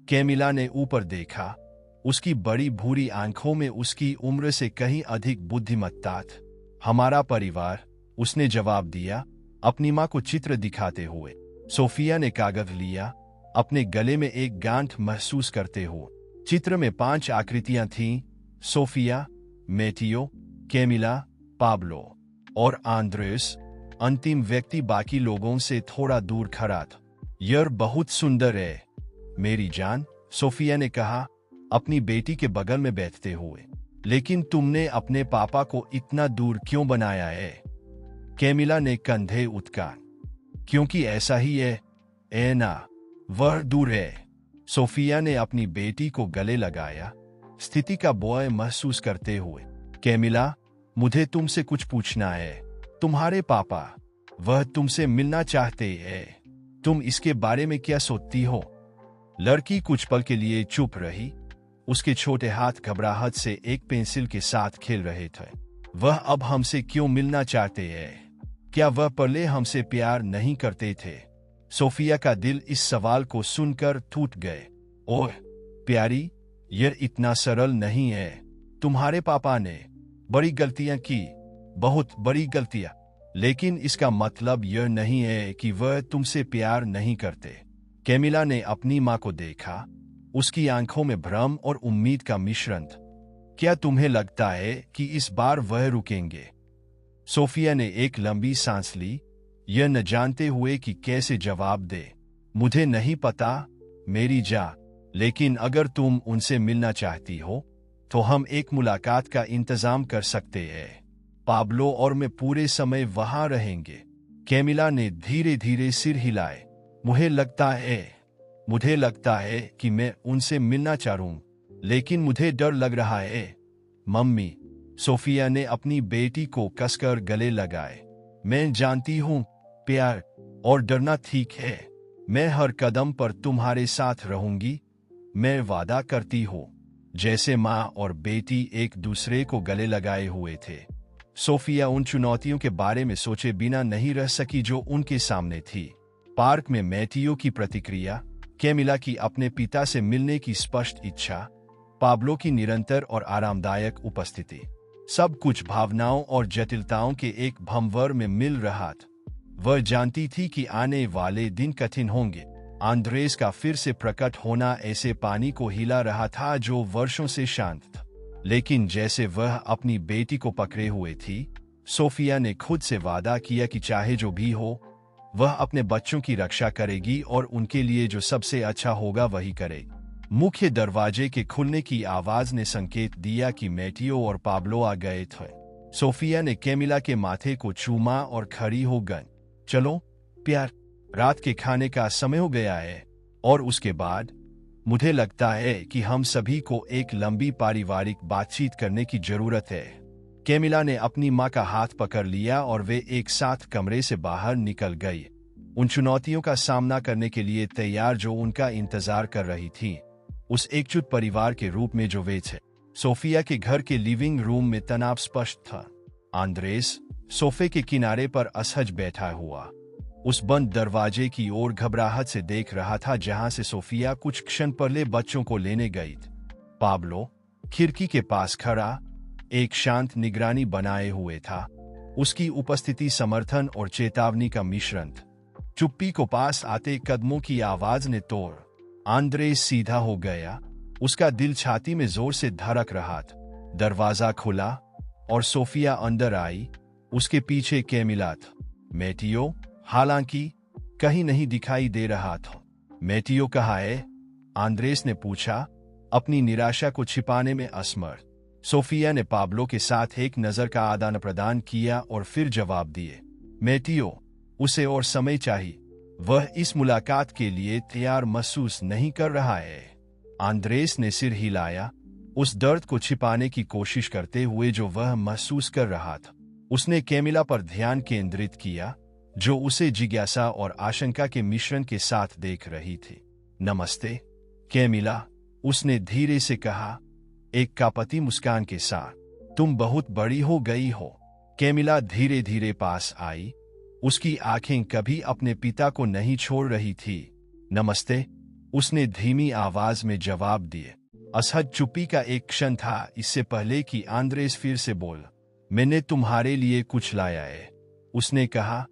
कैमिला ने ऊपर देखा। उसकी बड़ी भूरी आंखों में उसकी उम्र से कहीं अधिक बुद्धिमत्ता थी। हमारा परिवार, उसने जवाब दिया, अपनी मां को चित्र दिखाते हुए। सोफिया ने कागज लिया, अपने गले में एक गांठ महसूस करते हुए। चित्र में 5 आकृतियां थीं: सोफिया, मैटियो, कैमिला, पाब्लो और आंद्रेस। अंतिम व्यक्ति बाकी लोगों से थोड़ा दूर खड़ा था। यह बहुत सुंदर है मेरी जान, सोफिया ने कहा, अपनी बेटी के बगल में बैठते हुए। लेकिन तुमने अपने पापा को इतना दूर क्यों बनाया है? कैमिला ने कंधे उठा। क्योंकि ऐसा ही है, ए ना, वह दूर है। सोफिया ने अपनी बेटी को गले लगाया, स्थिति का बोझ महसूस करते हुए। कैमिला, मुझे तुमसे कुछ पूछना है। तुम्हारे पापा, वह तुमसे मिलना चाहते हैं। तुम इसके बारे में क्या सोचती हो? लड़की कुछ पल के लिए चुप रही। उसके छोटे हाथ घबराहट से एक पेंसिल के साथ खेल रहे थे। वह अब हमसे क्यों मिलना चाहते हैं? क्या वह पहले हमसे प्यार नहीं करते थे? सोफिया का दिल इस सवाल को सुनकर टूट गए। ओह प्यारी, यह इतना सरल नहीं है। तुम्हारे पापा ने बड़ी गलतियां की, बहुत बड़ी गलतियां, लेकिन इसका मतलब यह नहीं है कि वह तुमसे प्यार नहीं करते। कैमिला ने अपनी मां को देखा। उसकी आंखों में भ्रम और उम्मीद का मिश्रण था। क्या तुम्हें लगता है कि इस बार वह रुकेंगे? सोफिया ने एक लंबी सांस ली, यह न जानते हुए कि कैसे जवाब दे। मुझे नहीं पता मेरी जान, लेकिन अगर तुम उनसे मिलना चाहती हो तो हम एक मुलाकात का इंतजाम कर सकते हैं। पाब्लो और मैं पूरे समय वहां रहेंगे। कैमिला ने धीरे धीरे सिर हिलाए। मुझे लगता है कि मैं उनसे मिलना चाहूं, लेकिन मुझे डर लग रहा है। मम्मी, सोफिया ने अपनी बेटी को कसकर गले लगाए। मैं जानती हूं, प्यार और डरना ठीक है। मैं हर कदम पर तुम्हारे साथ रहूंगी, मैं वादा करती हूं। जैसे माँ और बेटी एक दूसरे को गले लगाए हुए थे, सोफिया उन चुनौतियों के बारे में सोचे बिना नहीं रह सकी जो उनके सामने थी। पार्क में मैटियो की प्रतिक्रिया, कैमिला की अपने पिता से मिलने की स्पष्ट इच्छा, पाब्लो की निरंतर और आरामदायक उपस्थिति, सब कुछ भावनाओं और जटिलताओं के एक भंवर में मिल रहा था। वह जानती थी कि आने वाले दिन कठिन होंगे। आंद्रेस का फिर से प्रकट होना ऐसे पानी को हिला रहा था जो वर्षों से शांत था। लेकिन जैसे वह अपनी बेटी को पकड़े हुए थी, सोफिया ने खुद से वादा किया कि चाहे जो भी हो, वह अपने बच्चों की रक्षा करेगी और उनके लिए जो सबसे अच्छा होगा वही करे। मुख्य दरवाजे के खुलने की आवाज ने संकेत दिया कि मैटियो और पाब्लो आ गए थे। सोफिया ने कैमिला के माथे को चूमा और खड़ी हो गई। चलो प्यार, रात के खाने का समय हो गया है, और उसके बाद मुझे लगता है कि हम सभी को एक लंबी पारिवारिक बातचीत करने की जरूरत है। कैमिला ने अपनी मां का हाथ पकड़ लिया और वे एक साथ कमरे से बाहर निकल गए। उन चुनौतियों का सामना करने के लिए तैयार जो उनका इंतजार कर रही थी, उस एकजुट परिवार के रूप में जो वे थे। सोफिया के घर के लिविंग रूम में तनाव स्पष्ट था। आंद्रेस सोफे के किनारे पर असहज बैठा हुआ उस बंद दरवाजे की ओर घबराहट से देख रहा था जहां से सोफिया कुछ क्षण पहले बच्चों को लेने गई थी। पाब्लो खिड़की के पास खड़ा एक शांत निगरानी बनाए हुए था। उसकी उपस्थिति समर्थन और चेतावनी का मिश्रण था। चुप्पी को पास आते कदमों की आवाज ने तोड़ आंद्रेस सीधा हो गया। उसका दिल छाती में जोर से धड़क रहा था। दरवाजा खुला और सोफिया अंदर आई। उसके पीछे कैमिला था। मैटियो हालांकि कहीं नहीं दिखाई दे रहा था। मैटियो कहाँ है? आंद्रेस ने पूछा, अपनी निराशा को छिपाने में असमर्थ। सोफिया ने पाब्लो के साथ एक नजर का आदान प्रदान किया और फिर जवाब दिए, मैटियो, उसे और समय चाहिए। वह इस मुलाकात के लिए तैयार महसूस नहीं कर रहा है। आंद्रेस ने सिर हिलाया, उस दर्द को छिपाने की कोशिश करते हुए जो वह महसूस कर रहा था। उसने कैमिला पर ध्यान केंद्रित किया, जो उसे जिज्ञासा और आशंका के मिश्रण के साथ देख रही थी। नमस्ते कैमिला, उसने धीरे से कहा, एक कापती मुस्कान के साथ। तुम बहुत बड़ी हो गई हो। कैमिला धीरे धीरे पास आई। उसकी आंखें कभी अपने पिता को नहीं छोड़ रही थी। नमस्ते, उसने धीमी आवाज में जवाब दिए। असहज चुप्पी का एक क्षण था इससे पहले कि आंद्रेस फिर से बोल, मैंने तुम्हारे लिए कुछ लाया है, उसने कहा,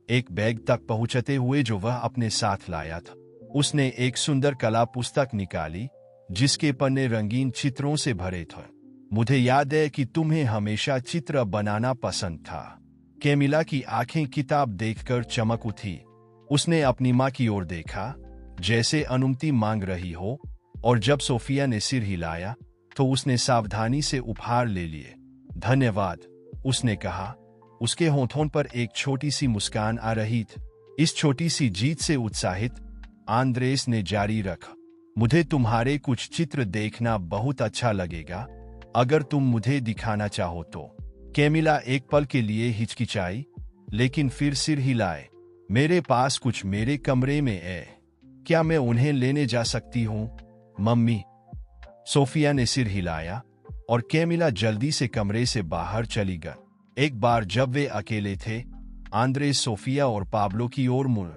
एक बैग तक पहुंचते हुए जो वह अपने साथ लाया था। उसने एक सुंदर कला पुस्तक निकाली जिसके पन्ने रंगीन चित्रों से भरे थे। मुझे याद है कि तुम्हें हमेशा चित्र बनाना पसंद था। कैमिला की आंखें किताब देखकर चमक उठी। उसने अपनी मां की ओर देखा, जैसे अनुमति मांग रही हो, और जब सोफिया ने सिर हिलाया तो उसने सावधानी से उपहार ले लिए। धन्यवाद, उसने कहा। उसके होठों पर एक छोटी सी मुस्कान आ रही थी। इस छोटी सी जीत से उत्साहित आंद्रेस ने जारी रखा, मुझे तुम्हारे कुछ चित्र देखना बहुत अच्छा लगेगा, अगर तुम मुझे दिखाना चाहो तो। कैमिला एक पल के लिए हिचकिचाई, लेकिन फिर सिर हिलाए। मेरे पास कुछ मेरे कमरे में है, क्या मैं उन्हें लेने जा सकती हूँ मम्मी? सोफिया ने सिर हिलाया और कैमिला जल्दी से कमरे से बाहर चली गई। एक बार जब वे अकेले थे, आंद्रेस सोफिया और पाब्लो की ओर मुड़,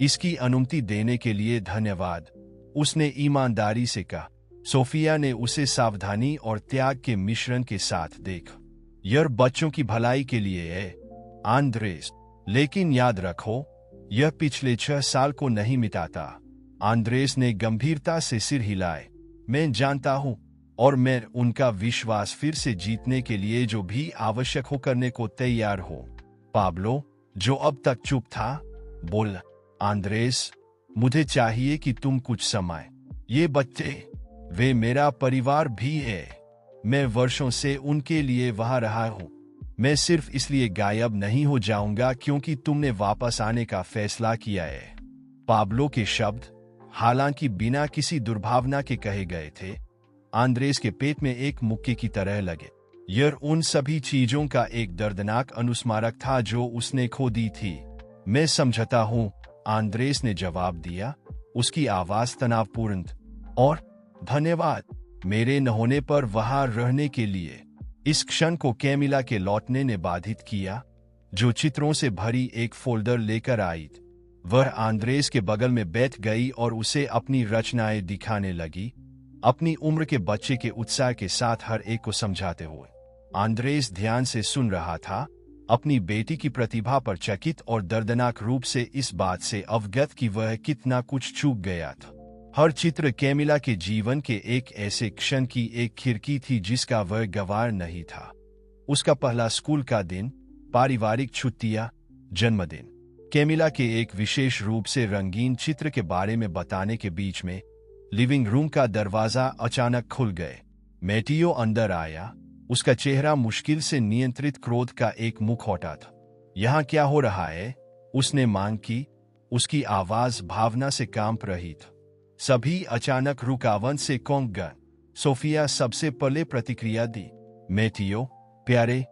इसकी अनुमति देने के लिए धन्यवाद, उसने ईमानदारी से कहा। सोफिया ने उसे सावधानी और त्याग के मिश्रण के साथ देखा। यह बच्चों की भलाई के लिए है आंद्रेस, लेकिन याद रखो, यह पिछले 6 साल को नहीं मिटाता। आंद्रेस ने गंभीरता से सिर हिलाए। मैं जानता हूं, और मैं उनका विश्वास फिर से जीतने के लिए जो भी आवश्यक हो करने को तैयार हूं। पाब्लो, जो अब तक चुप था, बोल, आंद्रेस, मुझे चाहिए कि तुम कुछ समय, ये बच्चे, वे मेरा परिवार भी है। मैं वर्षों से उनके लिए वहां रहा हूं। मैं सिर्फ इसलिए गायब नहीं हो जाऊंगा क्योंकि तुमने वापस आने का फैसला किया है। पाब्लो के शब्द, हालांकि बिना किसी दुर्भावना के कहे गए थे, आंद्रेस के पेट में एक मुक्के की तरह लगे। यह उन सभी चीजों का एक दर्दनाक अनुस्मारक था जो उसने खो दी थी। मैं समझता हूं, आंद्रेस ने जवाब दिया, उसकी आवाज तनावपूर्ण थी। और धन्यवाद मेरे न होने पर वहां रहने के लिए। इस क्षण को कैमिला के लौटने ने बाधित किया, जो चित्रों से भरी एक फोल्डर लेकर आई। वह आंद्रेस के बगल में बैठ गई और उसे अपनी रचनाएं दिखाने लगी, अपनी उम्र के बच्चे के उत्साह के साथ हर एक को समझाते हुए। आंद्रेस ध्यान से सुन रहा था, अपनी बेटी की प्रतिभा पर चकित और दर्दनाक रूप से इस बात से अवगत कि वह कितना कुछ चूक गया था। हर चित्र कैमिला के जीवन के एक ऐसे क्षण की एक खिड़की थी जिसका वह गवाह नहीं था। उसका पहला स्कूल का दिन, पारिवारिक छुट्टियां, जन्मदिन। कैमिला के एक विशेष रूप से रंगीन चित्र के बारे में बताने के बीच में लिविंग रूम का दरवाजा अचानक खुल गए। मैटियो अंदर आया। उसका चेहरा मुश्किल से नियंत्रित क्रोध का एक मुखौटा था। यहाँ क्या हो रहा है? उसने मांग की। उसकी आवाज भावना से कांप रही थी। सभी अचानक रुकावट से कौंक गए। सोफिया सबसे पहले प्रतिक्रिया दी। मैटियो, प्यारे,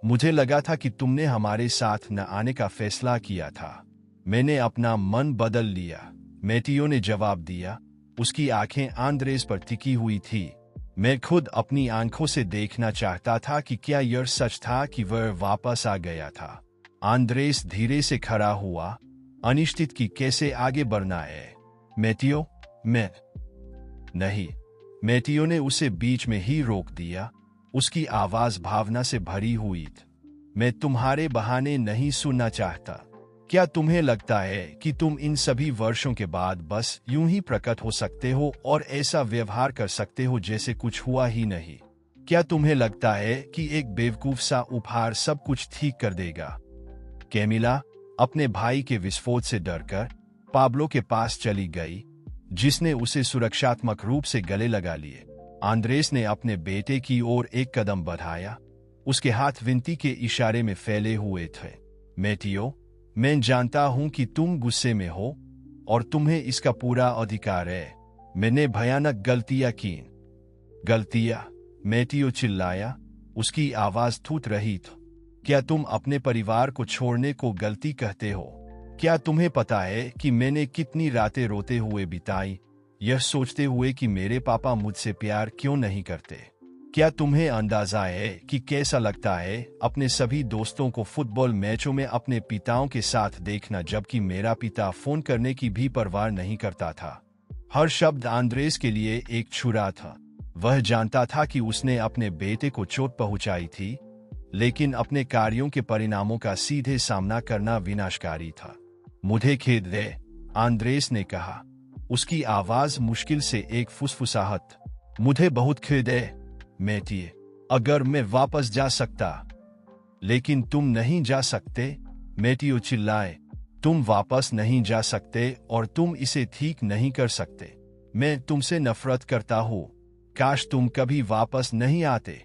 मुझे लगा था कि तुमने हमारे साथ न आने का फैसला किया था। मैंने अपना मन बदल लिया, मेटियो ने जवाब दिया। उसकी आंखें आंद्रेस पर टिकी हुई थी। मैं खुद अपनी आंखों से देखना चाहता था कि क्या यह सच था कि वह वापस आ गया था। आंद्रेस धीरे से खड़ा हुआ, अनिश्चित कि कैसे आगे बढ़ना है। मेटियो, मैं नहीं। मेटियो ने उसे बीच में ही रोक दिया। उसकी आवाज भावना से भरी हुई थी। मैं तुम्हारे बहाने नहीं सुनना चाहता। क्या तुम्हें लगता है कि तुम इन सभी वर्षों के बाद बस यूं ही प्रकट हो सकते हो और ऐसा व्यवहार कर सकते हो जैसे कुछ हुआ ही नहीं? क्या तुम्हें लगता है कि एक बेवकूफ सा उपहार सब कुछ ठीक कर देगा? कैमिला अपने भाई के विस्फोट से डरकर पाब्लो के पास चली गई, जिसने उसे सुरक्षात्मक रूप से गले लगा लिए। आंद्रेस ने अपने बेटे की ओर एक कदम बढ़ाया। उसके हाथ विनती के इशारे में फैले हुए थे। मेटियो, मैं जानता हूं कि तुम गुस्से में हो और तुम्हें इसका पूरा अधिकार है। मैंने भयानक गलतियां की। गलतियां? मेटियो चिल्लाया। उसकी आवाज टूट रही थी। क्या तुम अपने परिवार को छोड़ने को गलती कहते हो? क्या तुम्हें पता है कि मैंने कितनी रातें रोते हुए बिताई, यह सोचते हुए कि मेरे पापा मुझसे प्यार क्यों नहीं करते? क्या तुम्हें अंदाजा है कि कैसा लगता है अपने सभी दोस्तों को फुटबॉल मैचों में अपने पिताओं के साथ देखना, जबकि मेरा पिता फोन करने की भी परवाह नहीं करता था? हर शब्द आंद्रेस के लिए एक छुरा था। वह जानता था कि उसने अपने बेटे को चोट पहुंचाई थी, लेकिन अपने कार्यों के परिणामों का सीधे सामना करना विनाशकारी था। मुझे खेद है, आंद्रेस ने कहा। उसकी आवाज मुश्किल से एक फुसफुसाहट। मुझे बहुत खेद है मेटिए, अगर मैं वापस जा सकता। लेकिन तुम नहीं जा सकते, मेटियो चिल्लाए। तुम वापस नहीं जा सकते और तुम इसे ठीक नहीं कर सकते। मैं तुमसे नफरत करता हूं। काश तुम कभी वापस नहीं आते।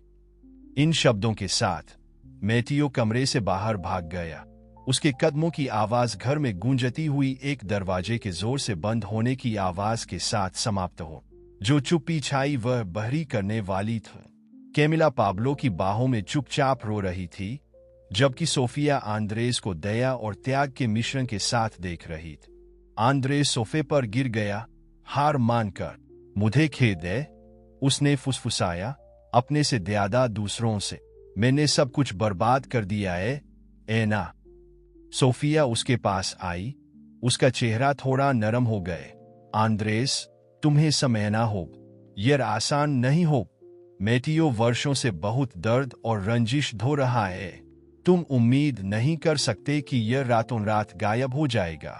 इन शब्दों के साथ मेटियो कमरे से बाहर भाग गया। उसके कदमों की आवाज घर में गूंजती हुई एक दरवाजे के जोर से बंद होने की आवाज के साथ समाप्त हो, जो चुप्पी छाई वह बहरी करने वाली थी। कैमिला पाब्लो की बाहों में चुपचाप रो रही थी, जबकि सोफिया आंद्रेस को दया और त्याग के मिश्रण के साथ देख रही थी। आंद्रेस सोफे पर गिर गया, हार मानकर। मुझे खेद है, उसने फुसफुसाया, अपने से ज्यादा दूसरों से। मैंने सब कुछ बर्बाद कर दिया है, एना। सोफिया उसके पास आई। उसका चेहरा थोड़ा नरम हो गए। आंद्रेस, तुम्हें समझना हो, यह आसान नहीं हो। मेटियो वर्षों से बहुत दर्द और रंजिश ढो रहा है। तुम उम्मीद नहीं कर सकते कि यह रातों रात गायब हो जाएगा।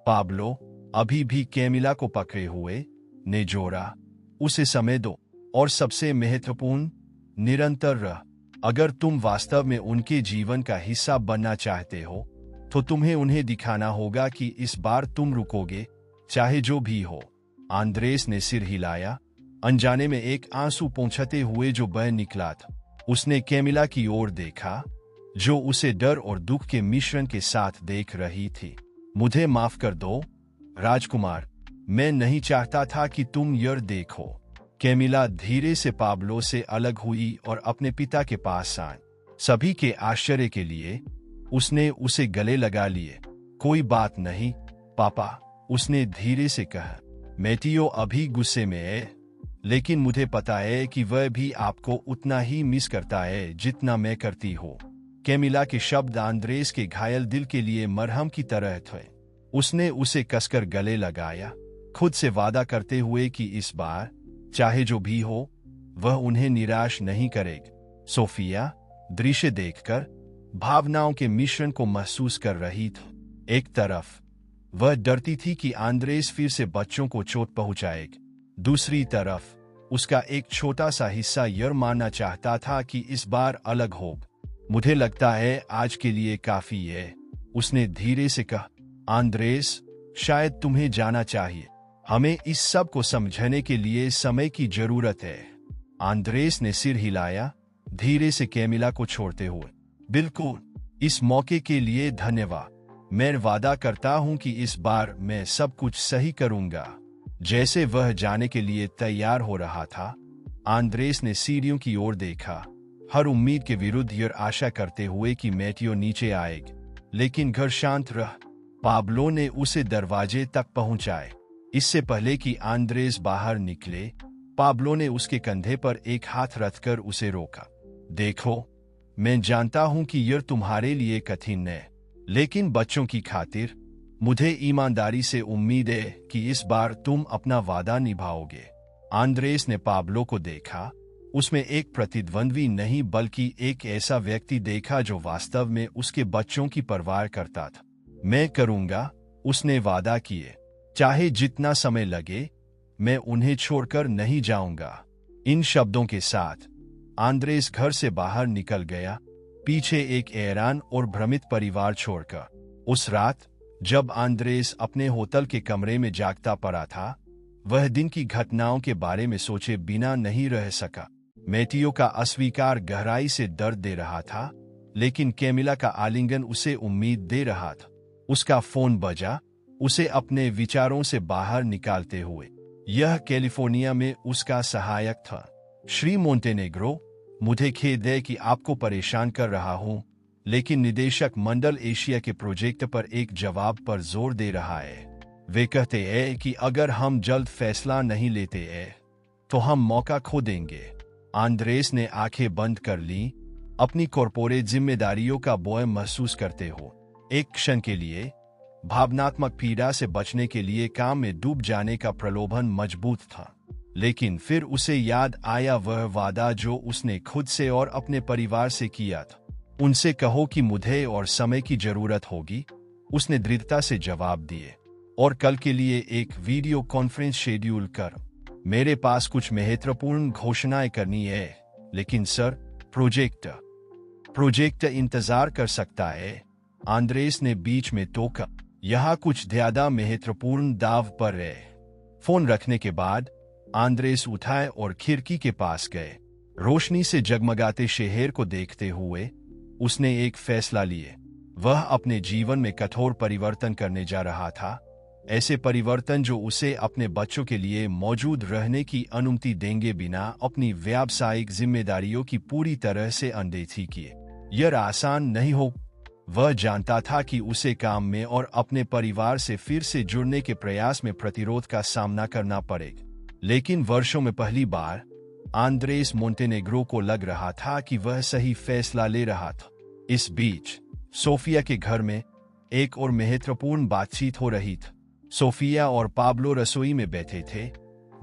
पाब्लो, अभी भी कैमिला को पकड़े हुए, ने जोड़ा। उसे समय दो, और सबसे महत्वपूर्ण, निरंतर रह। अगर तुम वास्तव में उनके जीवन का हिस्सा बनना चाहते हो, तो तुम्हें उन्हें दिखाना होगा कि इस बार तुम रुकोगे, चाहे जो भी हो। आंद्रेस ने सिर हिलाया, अनजाने में एक आंसू पोंछते हुए जो बह निकला था। उसने कैमिला की ओर देखा, जो उसे डर और दुख के मिश्रण के साथ देख रही थी। मुझे माफ कर दो, राजकुमार। मैं नहीं चाहता था कि तुम यह देखो। कैमिला धीरे से पाब्लो से अलग हुई और अपने पिता के पास आई। सभी के आश्चर्य के लिए उसने उसे गले लगा लिए। कोई बात नहीं, पापा, उसने धीरे से कहा। मेटियो अभी गुस्से में है, लेकिन मुझे पता है कि वह भी आपको उतना ही मिस करता है जितना मैं करती हूँ। कैमिला के शब्द आंद्रेस के घायल दिल के लिए मरहम की तरह थे। उसने उसे कसकर गले लगाया, खुद से वादा करते हुए कि इस बार, चाहे जो भी हो, वह उन्हें निराश नहीं करेगा। सोफिया दृश्य देखकर भावनाओं के मिश्रण को महसूस कर रही थी। एक तरफ वह डरती थी कि आंद्रेस फिर से बच्चों को चोट पहुंचाएगा। दूसरी तरफ उसका एक छोटा सा हिस्सा यह मानना चाहता था कि इस बार अलग होगा। मुझे लगता है आज के लिए काफी है, उसने धीरे से कहा। आंद्रेस, शायद तुम्हें जाना चाहिए। हमें इस सब को समझने के लिए समय की जरूरत है। आंद्रेस ने सिर हिलाया, धीरे से कैमिला को छोड़ते हुए। बिल्कुल, इस मौके के लिए धन्यवाद। मैं वादा करता हूं कि इस बार मैं सब कुछ सही करूंगा। जैसे वह जाने के लिए तैयार हो रहा था, आंद्रेस ने सीढ़ियों की ओर देखा, हर उम्मीद के विरुद्ध यह आशा करते हुए कि मेटियो नीचे आएगा। लेकिन घर शांत रहा। पाब्लो ने उसे दरवाजे तक पहुंचाए। इससे पहले कि आंद्रेस बाहर निकले, पाब्लो ने उसके कंधे पर एक हाथ रखकर उसे रोका। देखो, मैं जानता हूं कि यह तुम्हारे लिए कठिन है, लेकिन बच्चों की खातिर मुझे ईमानदारी से उम्मीद है कि इस बार तुम अपना वादा निभाओगे। आंद्रेस ने पाब्लो को देखा। उसमें एक प्रतिद्वंद्वी नहीं बल्कि एक ऐसा व्यक्ति देखा जो वास्तव में उसके बच्चों की परवाह करता था। मैं करूंगा, उसने वादा किए। चाहे जितना समय लगे, मैं उन्हें छोड़कर नहीं जाऊंगा। इन शब्दों के साथ आंद्रेस घर से बाहर निकल गया, पीछे एक हैरान और भ्रमित परिवार छोड़कर। उस रात जब आंद्रेस अपने होटल के कमरे में जागता पड़ा था, वह दिन की घटनाओं के बारे में सोचे बिना नहीं रह सका। मैथियो का अस्वीकार गहराई से दर्द दे रहा था, लेकिन कैमिला का आलिंगन उसे उम्मीद दे रहा था। उसका फोन बजा, उसे अपने विचारों से बाहर निकालते हुए। यह कैलिफोर्निया में उसका सहायक था। श्री मोंटेनेग्रो, मुझे खेद है कि आपको परेशान कर रहा हूं, लेकिन निदेशक मंडल एशिया के प्रोजेक्ट पर एक जवाब पर जोर दे रहा है। वे कहते हैं कि अगर हम जल्द फैसला नहीं लेते हैं तो हम मौका खो देंगे। आंद्रेस ने आंखें बंद कर ली, अपनी कॉर्पोरेट जिम्मेदारियों का बोझ महसूस करते हो। एक क्षण के लिए भावनात्मक पीड़ा से बचने के लिए काम में डूब जाने का प्रलोभन मजबूत था, लेकिन फिर उसे याद आया वह वादा जो उसने खुद से और अपने परिवार से किया था। उनसे कहो कि मुझे और समय की जरूरत होगी, उसने दृढ़ता से जवाब दिए। और कल के लिए एक वीडियो कॉन्फ्रेंस शेड्यूल कर। मेरे पास कुछ महत्वपूर्ण घोषणाएं करनी है, लेकिन सर, प्रोजेक्ट इंतजार कर सकता है। आंद्रेस ने बीच में टोका। यहाँ कुछ ज्यादा महत्वपूर्ण दाव पर है। फोन रखने के बाद आंद्रेस उठाए और खिड़की के पास गए। रोशनी से जगमगाते शहर को देखते हुए उसने एक फैसला लिए। वह अपने जीवन में कठोर परिवर्तन करने जा रहा था, ऐसे परिवर्तन जो उसे अपने बच्चों के लिए मौजूद रहने की अनुमति देंगे बिना अपनी व्यावसायिक जिम्मेदारियों की पूरी तरह से अनदेखी किए। यह आसान नहीं हो। वह जानता था कि उसे काम में और अपने परिवार से फिर से जुड़ने के प्रयास में प्रतिरोध का सामना करना पड़ेगा, लेकिन वर्षों में पहली बार आंद्रेस मोंटेनेग्रो को लग रहा था कि वह सही फैसला ले रहा था। इस बीच सोफिया के घर में एक और महत्वपूर्ण बातचीत हो रही थी। सोफिया और पाब्लो रसोई में बैठे थे,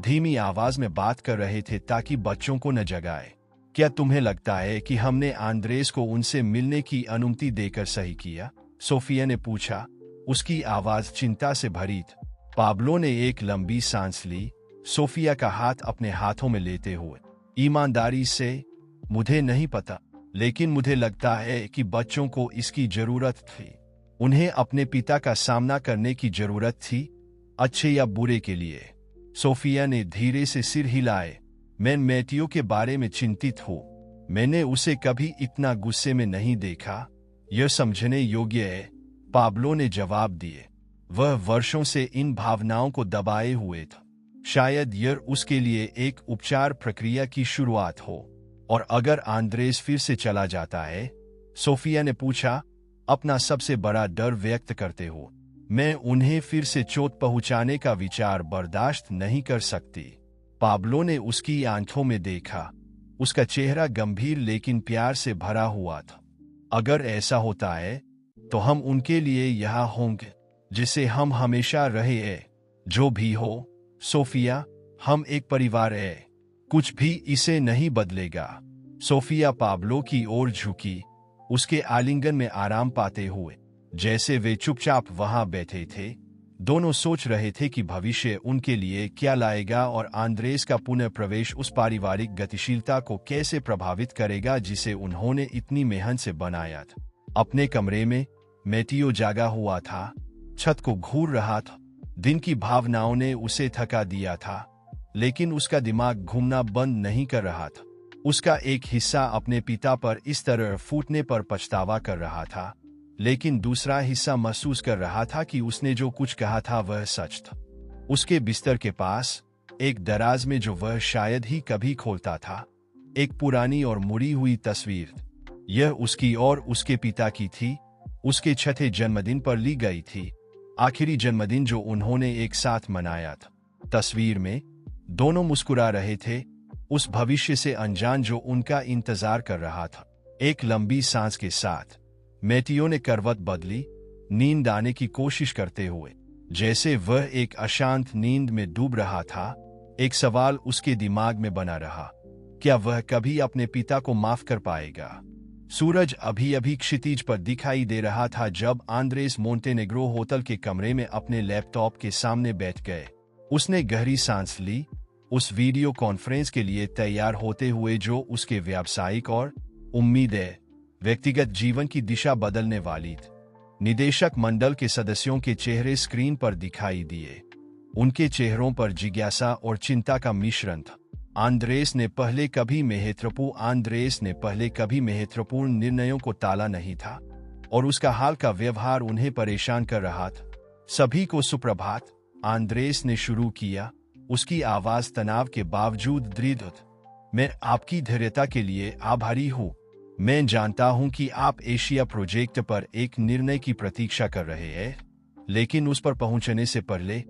धीमी आवाज में बात कर रहे थे ताकि बच्चों को न जगाए। क्या तुम्हें लगता है कि हमने आंद्रेस को उनसे मिलने की अनुमति देकर सही किया? सोफिया ने पूछा। उसकी आवाज चिंता से भरी थी। पाब्लो ने एक लंबी सांस ली, सोफिया का हाथ अपने हाथों में लेते हुए। ईमानदारी से, मुझे नहीं पता, लेकिन मुझे लगता है कि बच्चों को इसकी जरूरत थी। उन्हें अपने पिता का सामना करने की जरूरत थी, अच्छे या बुरे के लिए। सोफिया ने धीरे से सिर हिलाए। मैं मैथियो के बारे में चिंतित हूँ। मैंने उसे कभी इतना गुस्से में नहीं देखा। यह समझने योग्य है, पाब्लो ने जवाब दिए। वह वर्षों से इन भावनाओं को दबाए हुए था। शायद यह उसके लिए एक उपचार प्रक्रिया की शुरुआत हो। और अगर आंद्रेस फिर से चला जाता है? सोफिया ने पूछा, अपना सबसे बड़ा डर व्यक्त करते हो। मैं उन्हें फिर से चोट पहुंचाने का विचार बर्दाश्त नहीं कर सकती। पाब्लो ने उसकी आंखों में देखा। उसका चेहरा गंभीर लेकिन प्यार से भरा हुआ था। अगर ऐसा होता है तो हम उनके लिए यहाँ होंगे, जिसे हम हमेशा रहे हैं। जो भी हो सोफिया, हम एक परिवार है। कुछ भी इसे नहीं बदलेगा। सोफिया पाब्लो की ओर झुकी, उसके आलिंगन में आराम पाते हुए, जैसे वे चुपचाप वहां बैठे थे। दोनों सोच रहे थे कि भविष्य उनके लिए क्या लाएगा और आंद्रेस का पुनः प्रवेश उस पारिवारिक गतिशीलता को कैसे प्रभावित करेगा जिसे उन्होंने इतनी मेहनत से बनाया था। अपने कमरे में मैथियो जागा हुआ था, छत को घूर रहा था। दिन की भावनाओं ने उसे थका दिया था, लेकिन उसका दिमाग घूमना बंद नहीं कर रहा था। उसका एक हिस्सा अपने पिता पर इस तरह फूटने पर पछतावा कर रहा था, लेकिन दूसरा हिस्सा महसूस कर रहा था कि उसने जो कुछ कहा था वह सच था। उसके बिस्तर के पास एक दराज में जो वह शायद ही कभी खोलता था, एक पुरानी और मुड़ी हुई तस्वीर। यह उसकी और उसके पिता की थी। उसके छठे जन्मदिन पर ली गई थी। आखिरी जन्मदिन जो उन्होंने एक साथ मनाया था। तस्वीर में दोनों मुस्कुरा रहे थे, उस भविष्य से अनजान जो उनका इंतजार कर रहा था। एक लंबी सांस के साथ मैथियो ने करवट बदली, नींद आने की कोशिश करते हुए। जैसे वह एक अशांत नींद में डूब रहा था, एक सवाल उसके दिमाग में बना रहा, क्या वह कभी अपने पिता को माफ कर पाएगा? सूरज अभी अभी क्षितिज पर दिखाई दे रहा था जब आंद्रेस मोंटेनेग्रो होटल के कमरे में अपने लैपटॉप के सामने बैठ गए। उसने गहरी सांस ली, उस वीडियो कॉन्फ्रेंस के लिए तैयार होते हुए जो उसके व्यावसायिक और उम्मीदें व्यक्तिगत जीवन की दिशा बदलने वाली थी। निदेशक मंडल के सदस्यों के चेहरे स्क्रीन पर दिखाई दिए। उनके चेहरों पर जिज्ञासा और चिंता का मिश्रण था। आंद्रेस ने पहले कभी महत्वपूर्ण निर्णयों को टाला नहीं था और उसका हाल का व्यवहार उन्हें परेशान कर रहा था। सभी को सुप्रभात, आंद्रेस ने शुरू किया, उसकी आवाज तनाव के बावजूद दृढ़ थी। मैं आपकी धैर्यता के लिए आभारी हूँ। मैं जानता हूँ कि आप एशिया प्रोजेक्ट पर एक निर्णय की प्रतीक्षा कर रहे हैं, लेकिन उस पर पहुंचने से पहले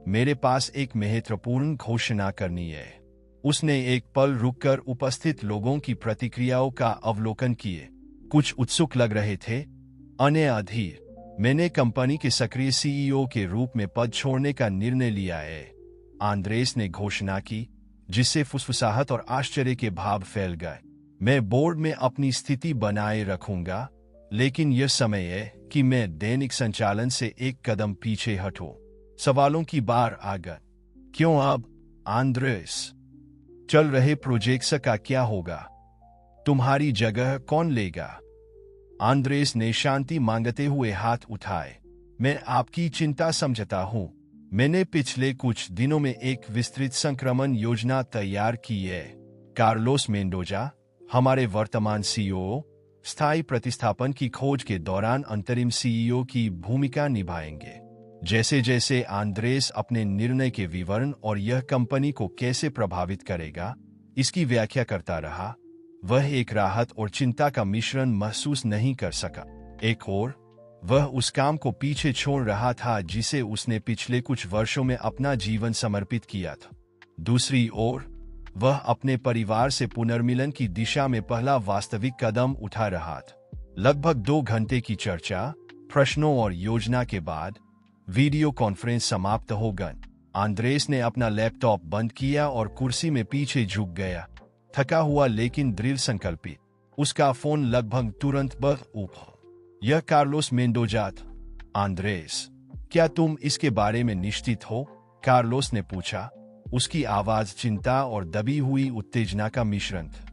मेरे पास एक महत्वपूर्ण घोषणा करनी है। उसने एक पल रुककर उपस्थित लोगों की प्रतिक्रियाओं का अवलोकन किए। कुछ उत्सुक लग रहे थे, अन्य अधीर। मैंने कंपनी के सक्रिय सीईओ के रूप में पद छोड़ने का निर्णय लिया है, आंद्रेस ने घोषणा की, जिससे फुसफुसाहट और आश्चर्य के भाव फैल गए। मैं बोर्ड में अपनी स्थिति बनाए रखूंगा, लेकिन यह समय है कि मैं दैनिक संचालन से एक कदम पीछे हटूं। सवालों की बार आ गई। क्यों अब, आंद्रेस? चल रहे प्रोजेक्ट्स का क्या होगा? तुम्हारी जगह कौन लेगा? आंद्रेस ने शांति मांगते हुए हाथ उठाए। मैं आपकी चिंता समझता हूं। मैंने पिछले कुछ दिनों में एक विस्तृत संक्रमण योजना तैयार की है। कार्लोस मेंडोजा, हमारे वर्तमान सीईओ, स्थायी प्रतिस्थापन की खोज के दौरान अंतरिम सीईओ की भूमिका निभाएंगे। जैसे जैसे आंद्रेस अपने निर्णय के विवरण और यह कंपनी को कैसे प्रभावित करेगा, इसकी व्याख्या करता रहा, वह एक राहत और चिंता का मिश्रण महसूस नहीं कर सका। एक ओर वह उस काम को पीछे छोड़ रहा था जिसे उसने पिछले कुछ वर्षों में अपना जीवन समर्पित किया था। दूसरी ओर वह अपने परिवार से पुनर्मिलन की दिशा में पहला वास्तविक कदम उठा रहा था। लगभग 2 घंटे की चर्चा, प्रश्नों और योजना के बाद वीडियो कॉन्फ्रेंस समाप्त हो गई। आंद्रेस ने अपना लैपटॉप बंद किया और कुर्सी में पीछे झुक गया, थका हुआ लेकिन दृढ़ संकल्पित। उसका फोन लगभग तुरंत बज उठा। यह कार्लोस मेंडोजा था। आंद्रेस, क्या तुम इसके बारे में निश्चित हो? कार्लोस ने पूछा। उसकी आवाज चिंता और दबी हुई उत्तेजना का मिश्रण था।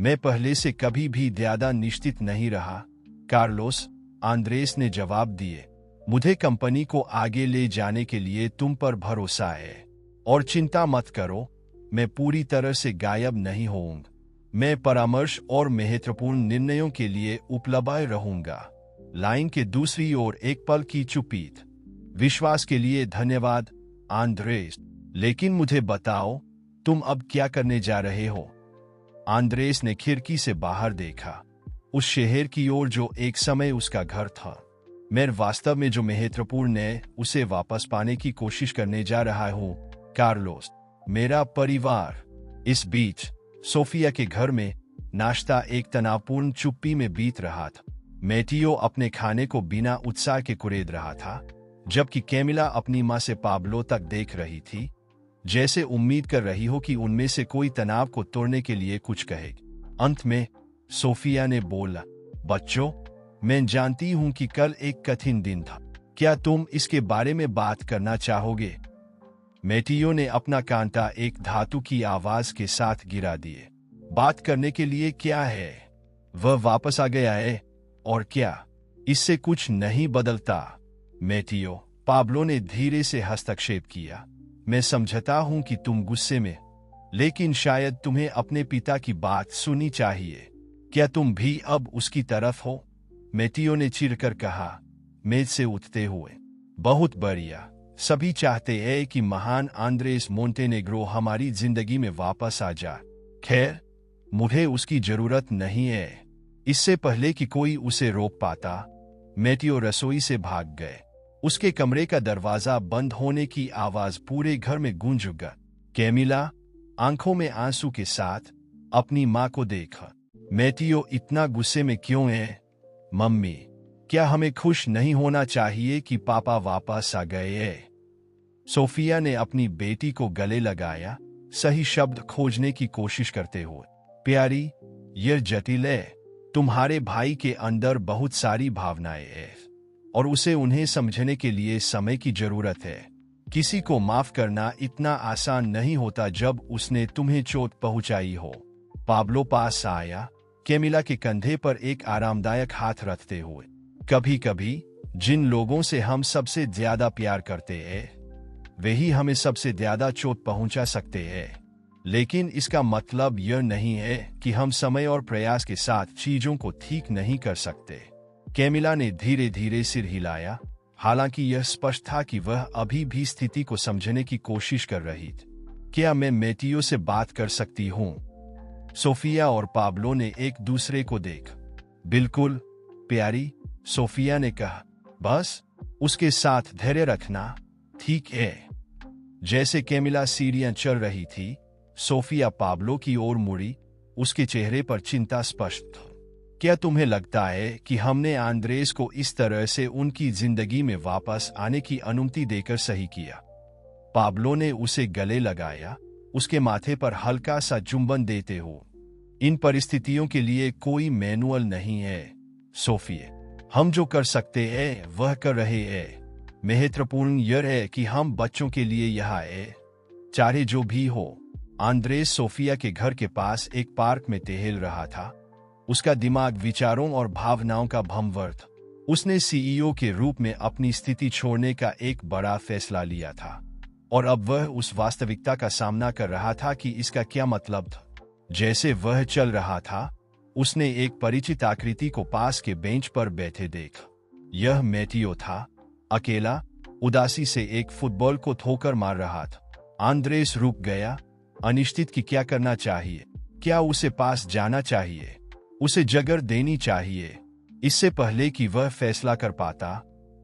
मैं पहले से कभी भी ज्यादा निश्चित नहीं रहा, कार्लोस, आंद्रेस ने जवाब दिए। मुझे कंपनी को आगे ले जाने के लिए तुम पर भरोसा है। और चिंता मत करो, मैं पूरी तरह से गायब नहीं होऊंगा। मैं परामर्श और महत्वपूर्ण निर्णयों के लिए उपलब्ध रहूंगा। लाइन के दूसरी ओर एक पल की चुप्पी थी। विश्वास के लिए धन्यवाद, आंद्रेस, लेकिन मुझे बताओ, तुम अब क्या करने जा रहे हो? आंद्रेस ने खिड़की से बाहर देखा, उस शहर की ओर जो एक समय उसका घर था। मैं वास्तव में जो महत्वपूर्ण है उसे वापस पाने की कोशिश करने जा रहा हूँ, कार्लोस, मेरा परिवार। इस बीच सोफिया के घर में नाश्ता एक तनावपूर्ण चुप्पी में बीत रहा था। मैथियो अपने खाने को बिना उत्साह के कुरेद रहा था, जबकि कैमिला अपनी माँ से पाब्लो तक देख रही थी, जैसे उम्मीद कर रही हो कि उनमें से कोई तनाव को तोड़ने के लिए कुछ कहेगी। अंत में सोफिया ने बोला, बच्चों, मैं जानती हूं कि कल एक कठिन दिन था। क्या तुम इसके बारे में बात करना चाहोगे? मैथियो ने अपना कांटा एक धातु की आवाज के साथ गिरा दिए। बात करने के लिए क्या है? वह वापस आ गया है, और क्या इससे कुछ नहीं बदलता? मैथियो, पाब्लो ने धीरे से हस्तक्षेप किया। मैं समझता हूं कि तुम गुस्से में, लेकिन शायद तुम्हें अपने पिता की बात सुननी चाहिए। क्या तुम भी अब उसकी तरफ हो? मैथियो ने चिढ़कर कहा, मेज से उठते हुए। बहुत बढ़िया, सभी चाहते हैं कि महान आंद्रेस मोंटेनेग्रो हमारी जिंदगी में वापस आ जाए। खैर, मुझे उसकी जरूरत नहीं है। इससे पहले कि कोई उसे रोक पाता, मैथियो रसोई से भाग गए। उसके कमरे का दरवाजा बंद होने की आवाज पूरे घर में गूंज उठा। कैमिला आंखों में आंसू के साथ अपनी माँ को देखा। मैटियो इतना गुस्से में क्यों है? मम्मी, क्या हमें खुश नहीं होना चाहिए कि पापा वापस आ गए हैं? सोफिया ने अपनी बेटी को गले लगाया, सही शब्द खोजने की कोशिश करते हुए। प्यारी, यह जटिल है। तुम्हारे भाई के अंदर बहुत सारी भावनाएं हैं और उसे उन्हें समझने के लिए समय की जरूरत है। किसी को माफ करना इतना आसान नहीं होता जब उसने तुम्हें चोट पहुंचाई हो। पाब्लो पास आया, कैमिला के कंधे पर एक आरामदायक हाथ रखते हुए। कभी कभी जिन लोगों से हम सबसे ज्यादा प्यार करते हैं वही हमें सबसे ज्यादा चोट पहुंचा सकते हैं, लेकिन इसका मतलब यह नहीं है कि हम समय और प्रयास के साथ चीजों को ठीक नहीं कर सकते। कैमिला ने धीरे धीरे सिर हिलाया, हालांकि यह स्पष्ट था कि वह अभी भी स्थिति को समझने की कोशिश कर रही थी। क्या मैं मैटियो से बात कर सकती हूँ? सोफिया और पाब्लो ने एक दूसरे को देखा। बिल्कुल प्यारी, सोफिया ने कहा। बस उसके साथ धैर्य रखना, ठीक है? जैसे कैमिला सीढ़ियां चढ़ रही थी, सोफिया पाब्लो की ओर मुड़ी। उसके चेहरे पर चिंता स्पष्ट था। क्या तुम्हें लगता है कि हमने आंद्रेस को इस तरह से उनकी जिंदगी में वापस आने की अनुमति देकर सही किया? पाब्लो ने उसे गले लगाया, उसके माथे पर हल्का सा चुंबन देते हो। इन परिस्थितियों के लिए कोई मैनुअल नहीं है सोफिया। हम जो कर सकते हैं वह कर रहे हैं। महत्वपूर्ण यह है कि हम बच्चों के लिए यहाँ हैं, चाहे जो भी हो। आंद्रेस सोफिया के घर के पास एक पार्क में टहल रहा था। उसका दिमाग विचारों और भावनाओं का भंवर था। उसने सीईओ के रूप में अपनी स्थिति छोड़ने का एक बड़ा फैसला लिया था और अब वह उस वास्तविकता का सामना कर रहा था कि इसका क्या मतलब था। जैसे वह चल रहा था, उसने एक परिचित आकृति को पास के बेंच पर बैठे देखा। यह मैटियो था, अकेला, उदासी से एक फुटबॉल को ठोकर मार रहा था। आंद्रेस रुक गया, अनिश्चित कि क्या करना चाहिए। क्या उसे पास जाना चाहिए, उसे जगह देनी चाहिए? इससे पहले कि वह फैसला कर पाता,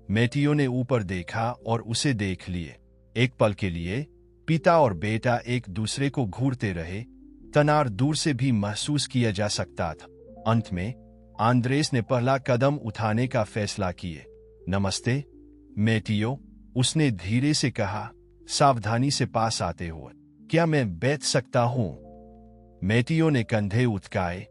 मैटियो ने ऊपर देखा और उसे देख लिए। एक पल के लिए पिता और बेटा एक दूसरे को घूरते रहे। तनाव दूर से भी महसूस किया जा सकता था। अंत में आंद्रेस ने पहला कदम उठाने का फैसला किए। नमस्ते मैटियो, उसने धीरे से कहा, सावधानी से पास आते हुए। क्या मैं बैठ सकता हूँ? मैटियो ने कंधे उठकाए,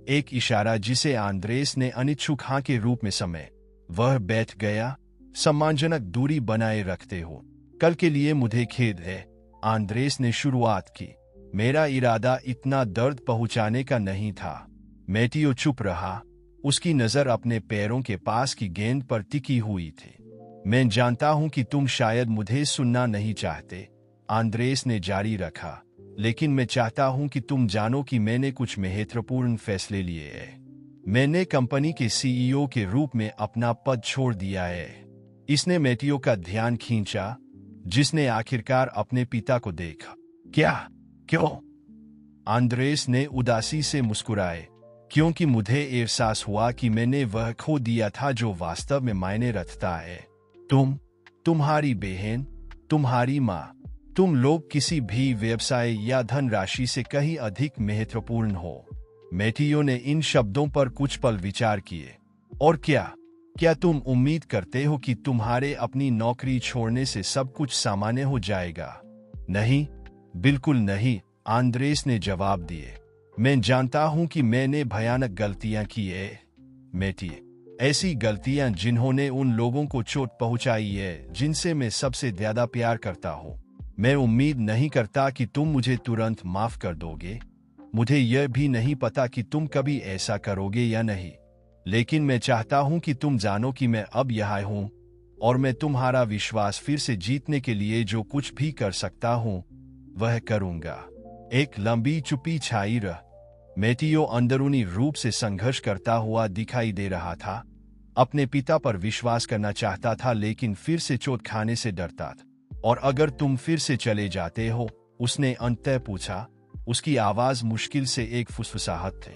एक इशारा जिसे आंद्रेस ने अनिच्छुक हाँ के रूप में समय। वह बैठ गया, सम्मानजनक दूरी बनाए रखते हो। कल के लिए मुझे खेद है, आंद्रेस ने शुरुआत की। मेरा इरादा इतना दर्द पहुंचाने का नहीं था। मैटियो चुप रहा, उसकी नजर अपने पैरों के पास की गेंद पर टिकी हुई थी। मैं जानता हूं कि तुम शायद मुझे सुनना नहीं चाहते, आंद्रेस ने जारी रखा, लेकिन मैं चाहता हूं कि तुम जानो कि मैंने कुछ महत्वपूर्ण फैसले लिए हैं। मैंने कंपनी के सीईओ के रूप में अपना पद छोड़ दिया है। इसने मैटियो का ध्यान खींचा, जिसने आखिरकार अपने पिता को देखा। क्या? क्यों? आंद्रेस ने उदासी से मुस्कुराए। क्योंकि मुझे एहसास हुआ कि मैंने वह खो दिया था जो वास्तव में मायने रखता है। तुम्हारी बहन, तुम्हारी माँ, तुम लोग किसी भी व्यवसाय या धनराशि से कहीं अधिक महत्वपूर्ण हो। मैटियो ने इन शब्दों पर कुछ पल विचार किए। और क्या तुम उम्मीद करते हो कि तुम्हारे अपनी नौकरी छोड़ने से सब कुछ सामान्य हो जाएगा? नहीं, बिल्कुल नहीं, आंद्रेस ने जवाब दिए। मैं जानता हूं कि मैंने भयानक गलतियां की है मैटियो, ऐसी गलतियां जिन्होंने उन लोगों को चोट पहुंचाई है जिनसे मैं सबसे ज्यादा प्यार करता हूं। मैं उम्मीद नहीं करता कि तुम मुझे तुरंत माफ कर दोगे। मुझे यह भी नहीं पता कि तुम कभी ऐसा करोगे या नहीं, लेकिन मैं चाहता हूं कि तुम जानो कि मैं अब यहाँ हूं और मैं तुम्हारा विश्वास फिर से जीतने के लिए जो कुछ भी कर सकता हूं वह करूंगा। एक लंबी चुप्पी छाई रही। मैटियो अंदरूनी रूप से संघर्ष करता हुआ दिखाई दे रहा था। अपने पिता पर विश्वास करना चाहता था, लेकिन फिर से चोट खाने से डरता था। और अगर तुम फिर से चले जाते हो, उसने अंततः पूछा। उसकी आवाज मुश्किल से एक फुसफुसाहट थी।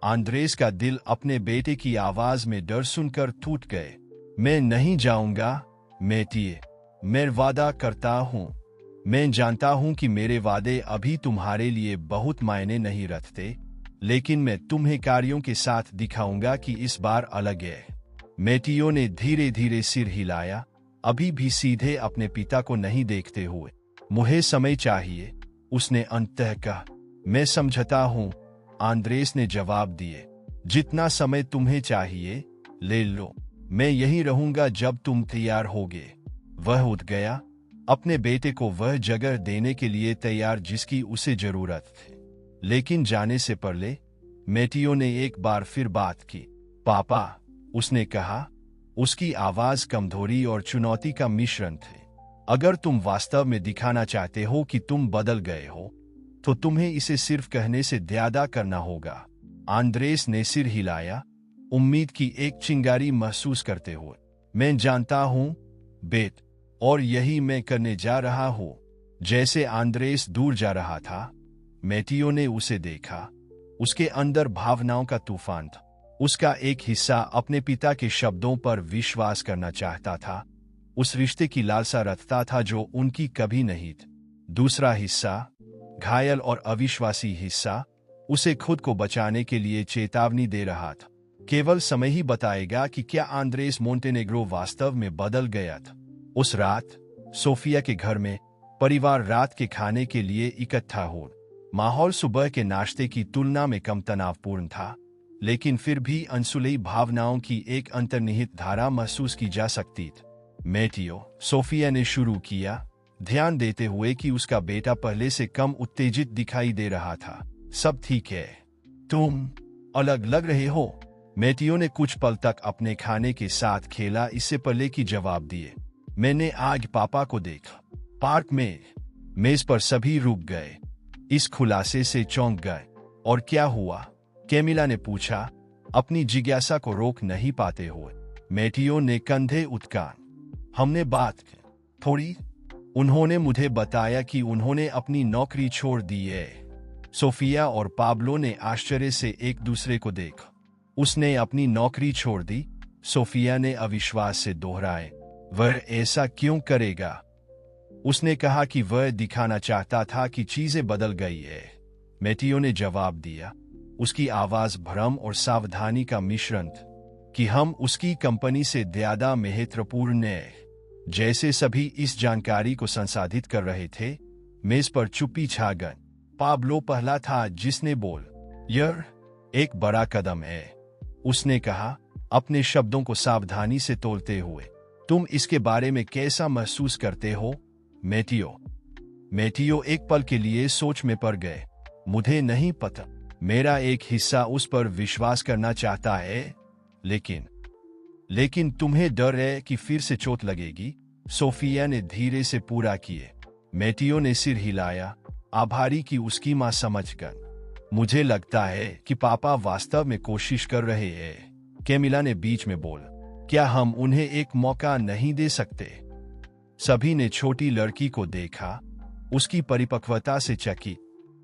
आंद्रेस का दिल अपने बेटे की आवाज में डर सुनकर टूट गए। मैं नहीं जाऊंगा, मेटिए, मैं वादा करता हूँ, मैं जानता हूँ कि मेरे वादे अभी तुम्हारे लिए बहुत मायने नहीं रखते, लेकिन मैं तुम्हें कार्यों के साथ दिखाऊंगा कि इस बार अलग है। मेटियो ने धीरे धीरे सिर हिलाया, अभी भी सीधे अपने पिता को नहीं देखते हुए। मुझे समय चाहिए, उसने अंततः कहा। मैं समझता हूँ, आंद्रेस ने जवाब दिए। जितना समय तुम्हें चाहिए ले लो, मैं यहीं रहूंगा जब तुम तैयार होगे। वह उठ गया, अपने बेटे को वह जगह देने के लिए तैयार जिसकी उसे जरूरत थी। लेकिन जाने से पहले मेटियो ने एक बार फिर बात की। पापा, उसने कहा, उसकी आवाज कमजोरी और चुनौती का मिश्रण थी। अगर तुम वास्तव में दिखाना चाहते हो कि तुम बदल गए हो, तो तुम्हें इसे सिर्फ कहने से ज्यादा करना होगा। आंद्रेस ने सिर हिलाया, उम्मीद की एक चिंगारी महसूस करते हुए। मैं जानता हूं, बेट, और यही मैं करने जा रहा हूं। जैसे आंद्रेस दूर जा रहा था, मेटियो ने उसे देखा। उसके अंदर भावनाओं का तूफान था। उसका एक हिस्सा अपने पिता के शब्दों पर विश्वास करना चाहता था, उस रिश्ते की लालसा रखता था जो उनकी कभी नहीं थी। दूसरा हिस्सा, घायल और अविश्वासी हिस्सा, उसे खुद को बचाने के लिए चेतावनी दे रहा था। केवल समय ही बताएगा कि क्या आंद्रेस मोंटेनेग्रो वास्तव में बदल गया था। उस रात सोफिया के घर में परिवार रात के खाने के लिए इकट्ठा हो। माहौल सुबह के नाश्ते की तुलना में कम तनावपूर्ण था, लेकिन फिर भी अनसुलझी भावनाओं की एक अंतर्निहित धारा महसूस की जा सकती थी। मेटियो, सोफिया ने शुरू किया, ध्यान देते हुए कि उसका बेटा पहले से कम उत्तेजित दिखाई दे रहा था। सब ठीक है, तुम अलग लग रहे हो। मेटियो ने कुछ पल तक अपने खाने के साथ खेला, इससे पहले कि जवाब दिए। मैंने आज पापा को देखा, पार्क में। मेज पर सभी रुक गए, इस खुलासे से चौंक गए। और क्या हुआ? कैमिला ने पूछा, अपनी जिज्ञासा को रोक नहीं पाते हुए। मेटियो ने कंधे उठकान। हमने बात की थोड़ी। उन्होंने मुझे बताया कि उन्होंने अपनी नौकरी छोड़ दी है। सोफिया और पाब्लो ने आश्चर्य से एक दूसरे को देखा। उसने अपनी नौकरी छोड़ दी? सोफिया ने अविश्वास से दोहराए। वह ऐसा क्यों करेगा? उसने कहा कि वह दिखाना चाहता था कि चीजें बदल गई है। मेटियो ने जवाब दिया, उसकी आवाज भ्रम और सावधानी का मिश्रण था, कि हम उसकी कंपनी से ज्यादा महत्वपूर्ण है। जैसे सभी इस जानकारी को संसाधित कर रहे थे, मेज पर चुप्पी छा गई। पाब्लो पहला था जिसने बोल, यह एक बड़ा कदम है, उसने कहा, अपने शब्दों को सावधानी से तोलते हुए। तुम इसके बारे में कैसा महसूस करते हो, मेटियो? मेटियो एक पल के लिए सोच में पड़ गए। मुझे नहीं पता, मेरा एक हिस्सा उस पर विश्वास करना चाहता है, लेकिन तुम्हें डर है कि फिर से चोट लगेगी? सोफिया ने धीरे से पूरा किए। मेटियो ने सिर हिलाया, आभारी कि उसकी मां समझ गई। मुझे लगता है कि पापा वास्तव में कोशिश कर रहे हैं, कैमिला ने बीच में बोल। क्या हम उन्हें एक मौका नहीं दे सकते? सभी ने छोटी लड़की को देखा, उसकी परिपक्वता से चकित।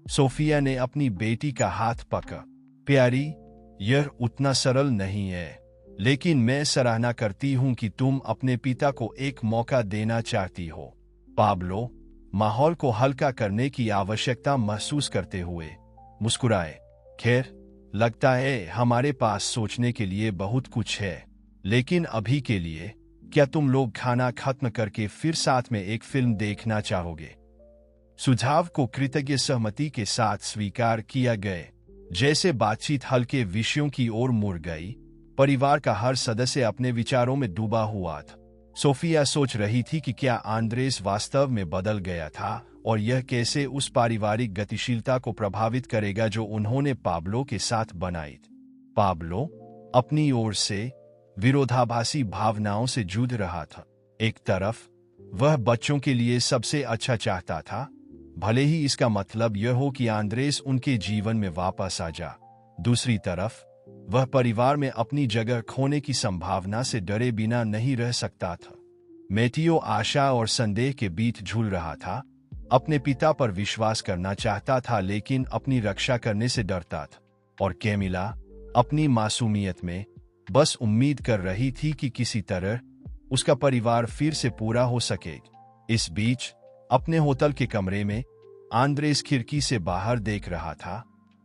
सोफिया ने अपनी बेटी का हाथ पकड़ा। प्यारी, यह उतना सरल नहीं है, लेकिन मैं सराहना करती हूं कि तुम अपने पिता को एक मौका देना चाहती हो। पाब्लो, माहौल को हल्का करने की आवश्यकता महसूस करते हुए, मुस्कुराए। खैर, लगता है हमारे पास सोचने के लिए बहुत कुछ है, लेकिन अभी के लिए, क्या तुम लोग खाना खत्म करके फिर साथ में एक फिल्म देखना चाहोगे? सुझाव को कृतज्ञ सहमति के साथ स्वीकार किया गया। जैसे बातचीत हल्के विषयों की ओर मुड़ गई, परिवार का हर सदस्य अपने विचारों में डूबा हुआ था। सोफिया सोच रही थी कि क्या आंद्रेस वास्तव में बदल गया था, और यह कैसे उस पारिवारिक गतिशीलता को प्रभावित करेगा जो उन्होंने पाब्लो के साथ बनाई थी। पाब्लो अपनी ओर से विरोधाभासी भावनाओं से जूझ रहा था। एक तरफ वह बच्चों के लिए सबसे अच्छा चाहता था, भले ही इसका मतलब यह हो कि आंद्रेस उनके जीवन में वापस आ जा। दूसरी तरफ वह परिवार में अपनी जगह खोने की संभावना से डरे बिना नहीं रह सकता था। मेटियो आशा और संदेह के बीच झूल रहा था। अपने पिता पर विश्वास करना चाहता था, लेकिन अपनी रक्षा करने से डरता था। और कैमिला अपनी मासूमियत में बस उम्मीद कर रही थी कि किसी तरह उसका परिवार फिर से पूरा हो सके। इस बीच अपने होटल के कमरे में आंद्रेस खिड़की से बाहर देख रहा था,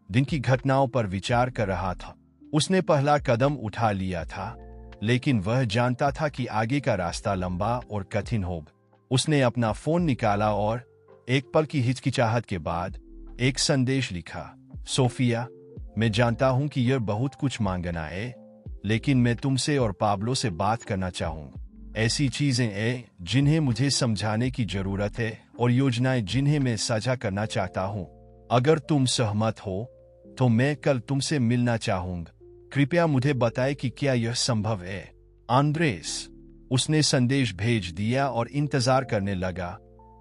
दिन की घटनाओं पर विचार कर रहा था। उसने पहला कदम उठा लिया था, लेकिन वह जानता था कि आगे का रास्ता लंबा और कठिन होगा। उसने अपना फोन निकाला और एक पल की हिचकिचाहट के बाद एक संदेश लिखा। सोफिया, मैं जानता हूं कि यह बहुत कुछ मांगना है, लेकिन मैं तुमसे और पाब्लो से बात करना चाहूँ। ऐसी चीजें हैं जिन्हें मुझे समझाने की जरूरत है और योजनाएं जिन्हें मैं साझा करना चाहता हूँ। अगर तुम सहमत हो तो मैं कल तुमसे मिलना चाहूंगा। कृपया मुझे बताएं कि क्या यह संभव है। आंद्रेस। उसने संदेश भेज दिया और इंतजार करने लगा।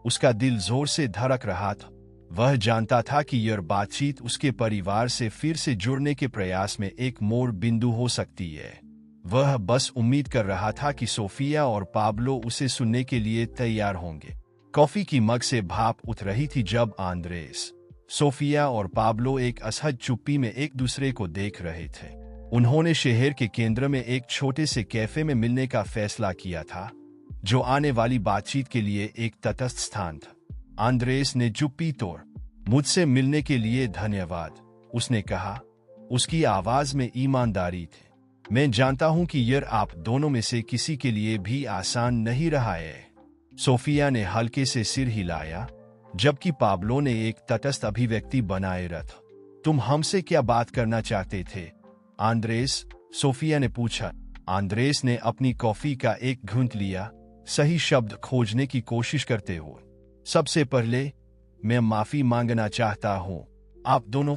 उसका दिल जोर से धड़क रहा था। वह जानता था कि यह बातचीत उसके परिवार से फिर से जुड़ने के प्रयास में एक मोड़ बिंदु हो सकती है। वह बस उम्मीद कर रहा था कि सोफिया और पाब्लो उसे सुनने के लिए तैयार होंगे। कॉफी की मग से भाप उठ रही थी जब आंद्रेस, सोफिया और पाब्लो एक असहज चुप्पी में एक दूसरे को देख रहे थे। उन्होंने शहर के केंद्र में एक छोटे से कैफे में मिलने का फैसला किया था, जो आने वाली बातचीत के लिए एक तटस्थ स्थान था। आंद्रेस ने चुप्पी तोड़, मुझसे मिलने के लिए धन्यवाद, उसने कहा। उसकी आवाज में ईमानदारी थी। मैं जानता हूं कि यह आप दोनों में से किसी के लिए भी आसान नहीं रहा है। सोफिया ने हल्के से सिर हिलाया, जबकि पाब्लो ने एक तटस्थ अभिव्यक्ति बनाए रखा। तुम हमसे क्या बात करना चाहते थे, आंद्रेस? सोफिया ने पूछा। आंद्रेस ने अपनी कॉफी का एक घूंट लिया, सही शब्द खोजने की कोशिश करते हुए। सबसे पहले मैं माफी मांगना चाहता हूं, आप दोनों।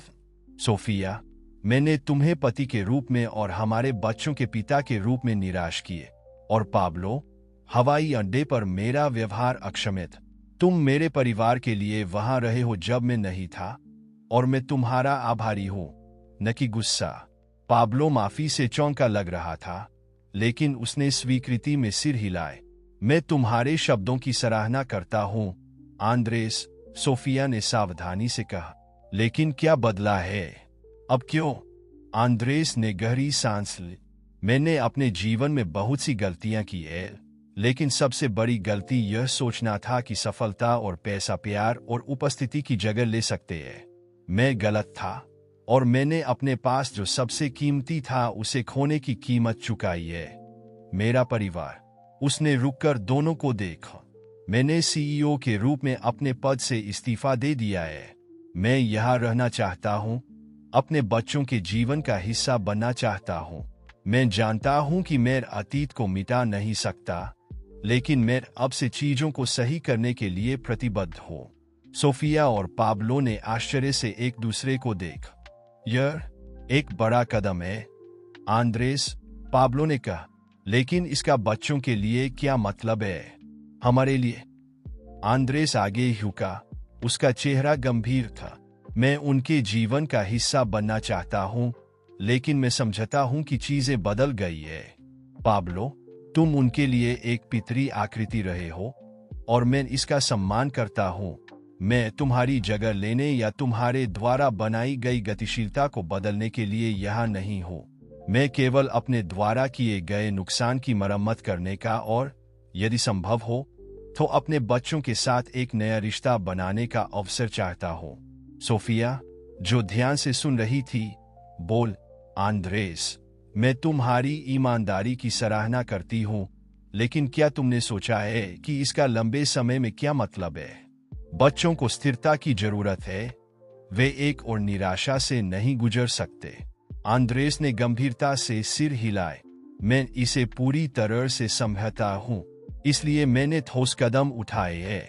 सोफिया, मैंने तुम्हें पति के रूप में और हमारे बच्चों के पिता के रूप में निराश किए। और पाब्लो, हवाई अड्डे पर मेरा व्यवहार अक्षम्य था। तुम मेरे परिवार के लिए वहां रहे हो जब मैं नहीं था, और मैं तुम्हारा आभारी हूं, न कि गुस्सा। पाब्लो माफी से चौंका लग रहा था, लेकिन उसने स्वीकृति में सिर हिलाए। मैं तुम्हारे शब्दों की सराहना करता हूं, आंद्रेस, सोफिया ने सावधानी से कहा। लेकिन क्या बदला है? अब क्यों? आंद्रेस ने गहरी सांस ली। मैंने अपने जीवन में बहुत सी गलतियां की है, लेकिन सबसे बड़ी गलती यह सोचना था कि सफलता और पैसा प्यार और उपस्थिति की जगह ले सकते हैं। मैं गलत था, और मैंने अपने पास जो सबसे कीमती था उसे खोने की कीमत चुकाई है। मेरा परिवार। उसने रुककर दोनों को देखा। मैंने सीईओ के रूप में अपने पद से इस्तीफा दे दिया है। मैं यहां रहना चाहता हूं, अपने बच्चों के जीवन का हिस्सा बनना चाहता हूं। मैं जानता हूं कि मैं अतीत को मिटा नहीं सकता, लेकिन मैं अब से चीजों को सही करने के लिए प्रतिबद्ध हूं। सोफिया और पाब्लो ने आश्चर्य से एक दूसरे को देखा। यह एक बड़ा कदम है, आंद्रेस, पाब्लो ने कहा, लेकिन इसका बच्चों के लिए क्या मतलब है? हमारे लिए? आंद्रेस आगे झुका, उसका चेहरा गंभीर था। मैं उनके जीवन का हिस्सा बनना चाहता हूं, लेकिन मैं समझता हूं कि चीजें बदल गई है। पाब्लो, तुम उनके लिए एक पितरी आकृति रहे हो, और मैं इसका सम्मान करता हूं। मैं तुम्हारी जगह लेने या तुम्हारे द्वारा बनाई गई गतिशीलता को बदलने के लिए यहां नहीं हूं। मैं केवल अपने द्वारा किए गए नुकसान की मरम्मत करने का और, यदि संभव हो, तो अपने बच्चों के साथ एक नया रिश्ता बनाने का अवसर चाहता हूं। सोफिया, जो ध्यान से सुन रही थी, बोल। आंद्रेस, मैं तुम्हारी ईमानदारी की सराहना करती हूं, लेकिन क्या तुमने सोचा है कि इसका लंबे समय में क्या मतलब है? बच्चों को स्थिरता की जरूरत है, वे एक और निराशा से नहीं गुजर सकते। आंद्रेस ने गंभीरता से सिर हिलाए। मैं इसे पूरी तरह से समझता हूं, इसलिए मैंने ठोस कदम उठाए हैं।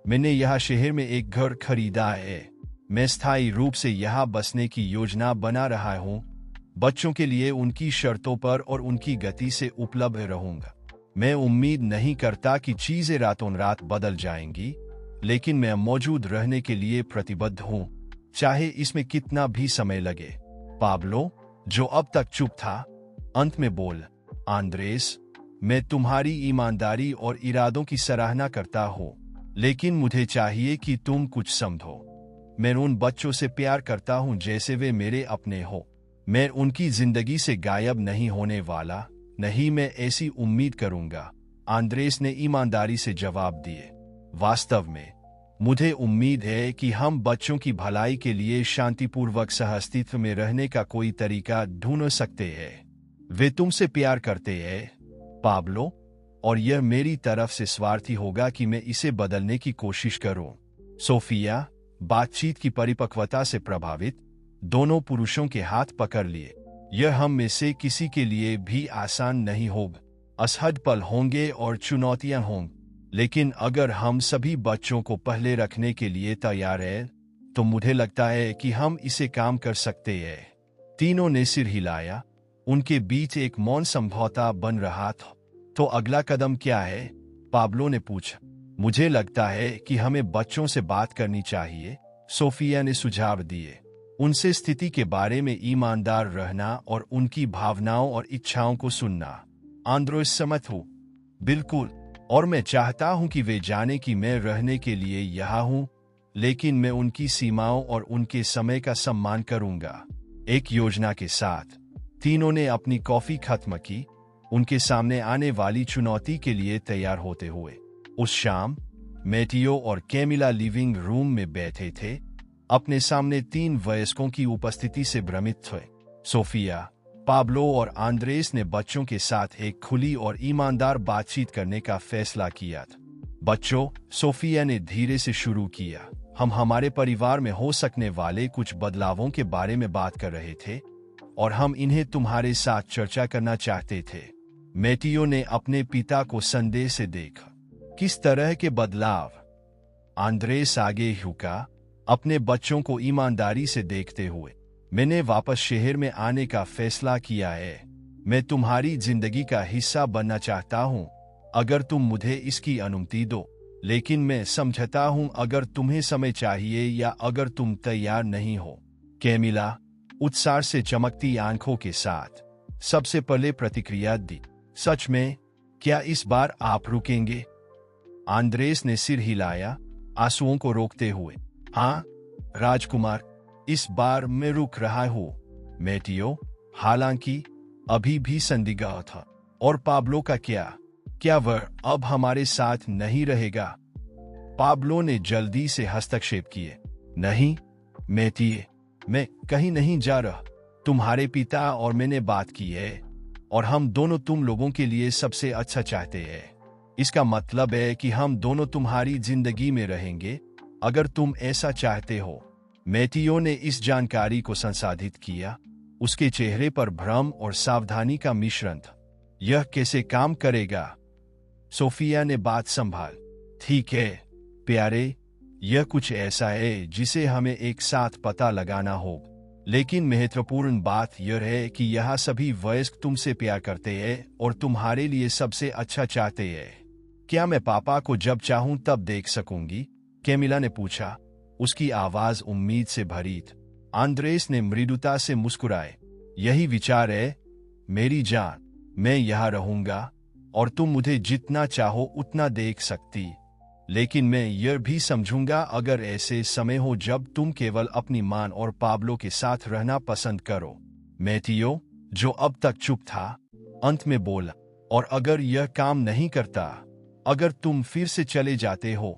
मैंने यह शहर में एक घर खरीदा है। मैं स्थायी रूप से यहाँ बसने की योजना बना रहा हूँ। बच्चों के लिए उनकी शर्तों पर और उनकी गति से उपलब्ध रहूंगा। मैं उम्मीद नहीं करता कि चीजें रातों रात बदल जाएंगी, लेकिन मैं मौजूद रहने के लिए प्रतिबद्ध हूँ, चाहे इसमें कितना भी समय लगे। पाब्लो, जो अब तक चुप था, अंत में बोल। आंद्रेस, मैं तुम्हारी ईमानदारी और इरादों की सराहना करता हूँ, लेकिन मुझे चाहिए कि तुम कुछ समझो। मैं उन बच्चों से प्यार करता हूँ जैसे वे मेरे अपने हो। मैं उनकी जिंदगी से गायब नहीं होने वाला, नहीं मैं ऐसी उम्मीद करूंगा। आंद्रेस ने ईमानदारी से जवाब दिए। वास्तव में मुझे उम्मीद है कि हम बच्चों की भलाई के लिए शांतिपूर्वक सहअस्तित्व में रहने का कोई तरीका ढूंढ सकते हैं। वे तुमसे प्यार करते हैं, पाब्लो, और यह मेरी तरफ से स्वार्थी होगा कि मैं इसे बदलने की कोशिश करूं। सोफिया, बातचीत की परिपक्वता से प्रभावित, दोनों पुरुषों के हाथ पकड़ लिए। यह हम में से किसी के लिए भी आसान नहीं होगा। असहज पल होंगे और चुनौतियां होंगी, लेकिन अगर हम सभी बच्चों को पहले रखने के लिए तैयार हैं, तो मुझे लगता है कि हम इसे काम कर सकते हैं। तीनों ने सिर हिलाया। उनके बीच एक मौन समझौता बन रहा था। तो अगला कदम क्या है? पाब्लो ने पूछा। मुझे लगता है कि हमें बच्चों से बात करनी चाहिए, सोफिया ने सुझाव दिए। उनसे स्थिति के बारे में ईमानदार रहना और उनकी भावनाओं और इच्छाओं को सुनना। आंद्रोस सहमत हूँ। बिल्कुल, और मैं चाहता हूं कि वे जाने कि मैं रहने के लिए यहाँ हूं, लेकिन मैं उनकी सीमाओं और उनके समय का सम्मान करूंगा। एक योजना के साथ तीनों ने अपनी कॉफी खत्म की, उनके सामने आने वाली चुनौती के लिए तैयार होते हुए। उस शाम मैटियो और कैमिला लिविंग रूम में बैठे थे, अपने सामने 3 वयस्कों की उपस्थिति से भ्रमित थे। सोफिया, पाब्लो और आंद्रेस ने बच्चों के साथ एक खुली और ईमानदार बातचीत करने का फैसला किया था। बच्चों, सोफिया ने धीरे से शुरू किया, हम हमारे परिवार में हो सकने वाले कुछ बदलावों के बारे में बात कर रहे थे और हम इन्हें तुम्हारे साथ चर्चा करना चाहते थे। मैटियो ने अपने पिता को संदेह से देखा। किस तरह के बदलाव? आंद्रेस आगे झुका, अपने बच्चों को ईमानदारी से देखते हुए। मैंने वापस शहर में आने का फैसला किया है। मैं तुम्हारी जिंदगी का हिस्सा बनना चाहता हूं, अगर तुम मुझे इसकी अनुमति दो। लेकिन मैं समझता हूं अगर तुम्हें समय चाहिए या अगर तुम तैयार नहीं हो। कैमिला, उत्साह से चमकती आंखों के साथ, सबसे पहले प्रतिक्रिया दी। सच में? क्या इस बार आप रुकेंगे? आंद्रेस ने सिर हिलाया, आंसुओं को रोकते हुए। हाँ राजकुमार, इस बार मैं रुक रहा हूँ। मैटियो, हालांकि अभी भी संदिग्ध था। और पाब्लो का क्या? क्या वह अब हमारे साथ नहीं रहेगा? पाब्लो ने जल्दी से हस्तक्षेप किए। नहीं मैटिये, मैं कहीं नहीं जा रहा। तुम्हारे पिता और मैंने बात की है और हम दोनों तुम लोगों के लिए सबसे अच्छा चाहते हैं। इसका मतलब है कि हम दोनों तुम्हारी जिंदगी में रहेंगे अगर तुम ऐसा चाहते हो। मैटियो ने इस जानकारी को संसाधित किया। उसके चेहरे पर भ्रम और सावधानी का मिश्रण था। यह कैसे काम करेगा? सोफिया ने बात संभाल। ठीक है प्यारे, यह कुछ ऐसा है जिसे हमें एक साथ पता लगाना होगा। लेकिन महत्वपूर्ण बात यह है कि यहाँ सभी वयस्क तुमसे प्यार करते हैं और तुम्हारे लिए सबसे अच्छा चाहते हैं। क्या मैं पापा को जब चाहूं तब देख सकूंगी? कैमिला ने पूछा, उसकी आवाज उम्मीद से भरी थी। आंद्रेस ने मृदुता से मुस्कुराए। यही विचार है मेरी जान, मैं यहाँ रहूंगा और तुम मुझे जितना चाहो उतना देख सकती। लेकिन मैं यह भी समझूंगा अगर ऐसे समय हो जब तुम केवल अपनी मां और पाब्लो के साथ रहना पसंद करो। मैटियो, जो अब तक चुप था, अंत में बोला, और अगर यह काम नहीं करता, अगर तुम फिर से चले जाते हो।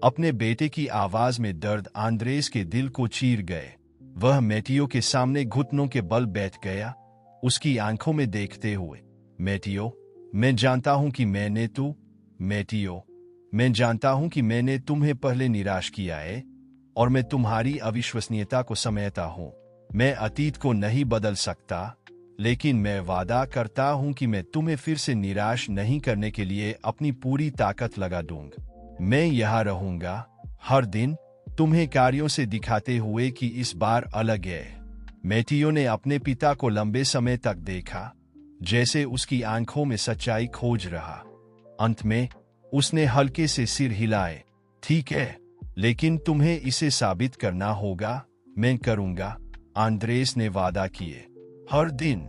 अपने बेटे की आवाज में दर्द आंद्रेस के दिल को चीर गए। वह मैटियो के सामने घुटनों के बल बैठ गया, उसकी आंखों में देखते हुए। मैटियो, मैं जानता हूं कि मैटियो, मैं जानता हूं कि मैंने तुम्हें पहले निराश किया है और मैं तुम्हारी अविश्वसनीयता को समझता हूं। मैं अतीत को नहीं बदल सकता, लेकिन मैं वादा करता हूं कि मैं तुम्हें फिर से निराश नहीं करने के लिए अपनी पूरी ताकत लगा दूंगा। मैं यहाँ रहूंगा हर दिन, तुम्हें कार्यों से दिखाते हुए कि इस बार अलग है। मैटियो ने अपने पिता को लंबे समय तक देखा, जैसे उसकी आंखों में सच्चाई खोज रहा। अंत में उसने हल्के से सिर हिलाए। ठीक है, लेकिन तुम्हें इसे साबित करना होगा। मैं करूंगा, आंद्रेस ने वादा किए। हर दिन।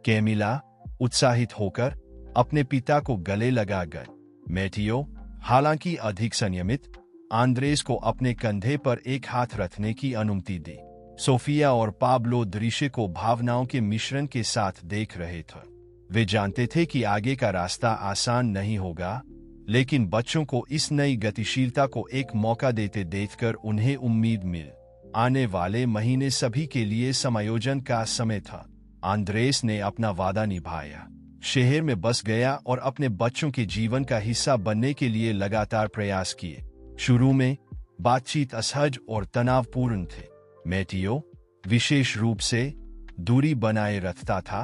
कैमिला, उत्साहित होकर, अपने पिता को गले लगा गई। मैटियो, हालांकि अधिक संयमित, आंद्रेस को अपने कंधे पर एक हाथ रखने की अनुमति दी। सोफिया और पाब्लो दृश्य को भावनाओं के मिश्रण के साथ देख रहे थे। वे जानते थे कि आगे का रास्ता आसान नहीं होगा, लेकिन बच्चों को इस नई गतिशीलता को एक मौका देते देखकर उन्हें उम्मीद मिल। आने वाले महीने सभी के लिए समायोजन का समय था। आंद्रेस ने अपना वादा निभाया, शहर में बस गया और अपने बच्चों के जीवन का हिस्सा बनने के लिए लगातार प्रयास किए। शुरू में बातचीत असहज और तनावपूर्ण थे। मैटियो विशेष रूप से दूरी बनाए रखता था,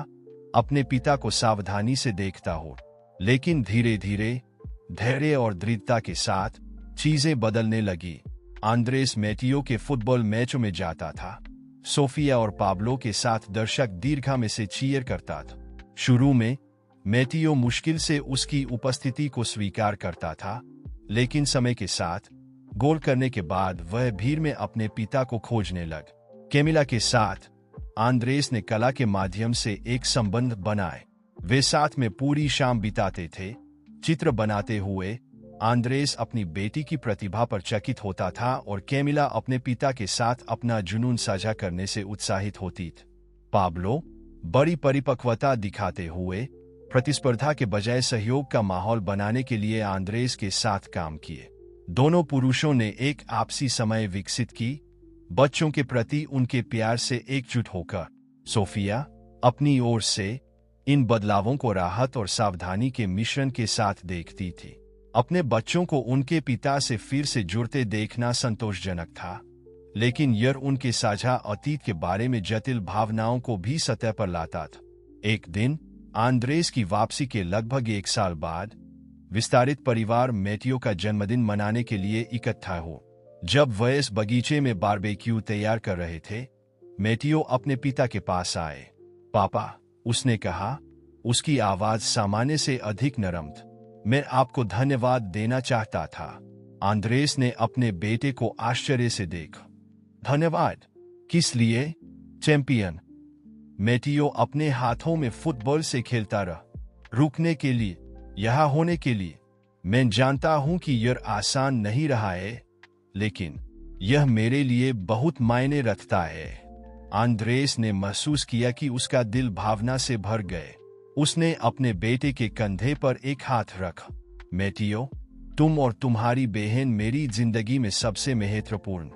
अपने पिता को सावधानी से देखता हो, लेकिन धीरे धीरे धैर्य और दृढ़ता के साथ चीजें बदलने लगी। आंद्रेस मैटियो के फुटबॉल मैचों में जाता था, सोफिया और पाब्लो के साथ दर्शक दीर्घा में से चीयर करता था। शुरू में मैटियो मुश्किल से उसकी उपस्थिति को स्वीकार करता था, लेकिन समय के साथ गोल करने के बाद वह भीड़ में अपने पिता को खोजने लग। कैमिला के साथ आंद्रेस ने कला के माध्यम से एक संबंध बनाए। वे साथ में पूरी शाम बिताते थे, चित्र बनाते हुए। आंद्रेस अपनी बेटी की प्रतिभा पर चकित होता था और कैमिला अपने पिता के साथ अपना जुनून साझा करने से उत्साहित होती थी। पाब्लो बड़ी परिपक्वता दिखाते हुए प्रतिस्पर्धा के बजाय सहयोग का माहौल बनाने के लिए आंद्रेस के साथ काम किए। दोनों पुरुषों ने एक आपसी समय विकसित की, बच्चों के प्रति उनके प्यार से एकजुट होकर। सोफिया अपनी ओर से इन बदलावों को राहत और सावधानी के मिश्रण के साथ देखती थी। अपने बच्चों को उनके पिता से फिर से जुड़ते देखना संतोषजनक था, लेकिन यह उनके साझा अतीत के बारे में जटिल भावनाओं को भी सतह पर लाता था। एक दिन आंद्रेस की वापसी के लगभग 1 साल बाद विस्तारित परिवार मैटियो का जन्मदिन मनाने के लिए इकट्ठा हो। जब वह इस बगीचे में बारबेक्यू तैयार कर रहे थे, मैटियो अपने पिता के पास आए। पापा, उसने कहा, उसकी आवाज सामान्य से अधिक नरम थी। मैं आपको धन्यवाद देना चाहता था। आंद्रेस ने अपने बेटे को आश्चर्य से देखा। धन्यवाद? किस लिए, चैंपियन? मैटियो अपने हाथों में फुटबॉल से खेलता रहा। रुकने के लिए, यहां होने के लिए। मैं जानता हूं कि यह आसान नहीं रहा है, लेकिन यह मेरे लिए बहुत मायने रखता है। आंद्रेस ने महसूस किया कि उसका दिल भावना से भर गए। उसने अपने बेटे के कंधे पर एक हाथ रखा। मैटियो, तुम और तुम्हारी बहन मेरी जिंदगी में सबसे महत्वपूर्ण।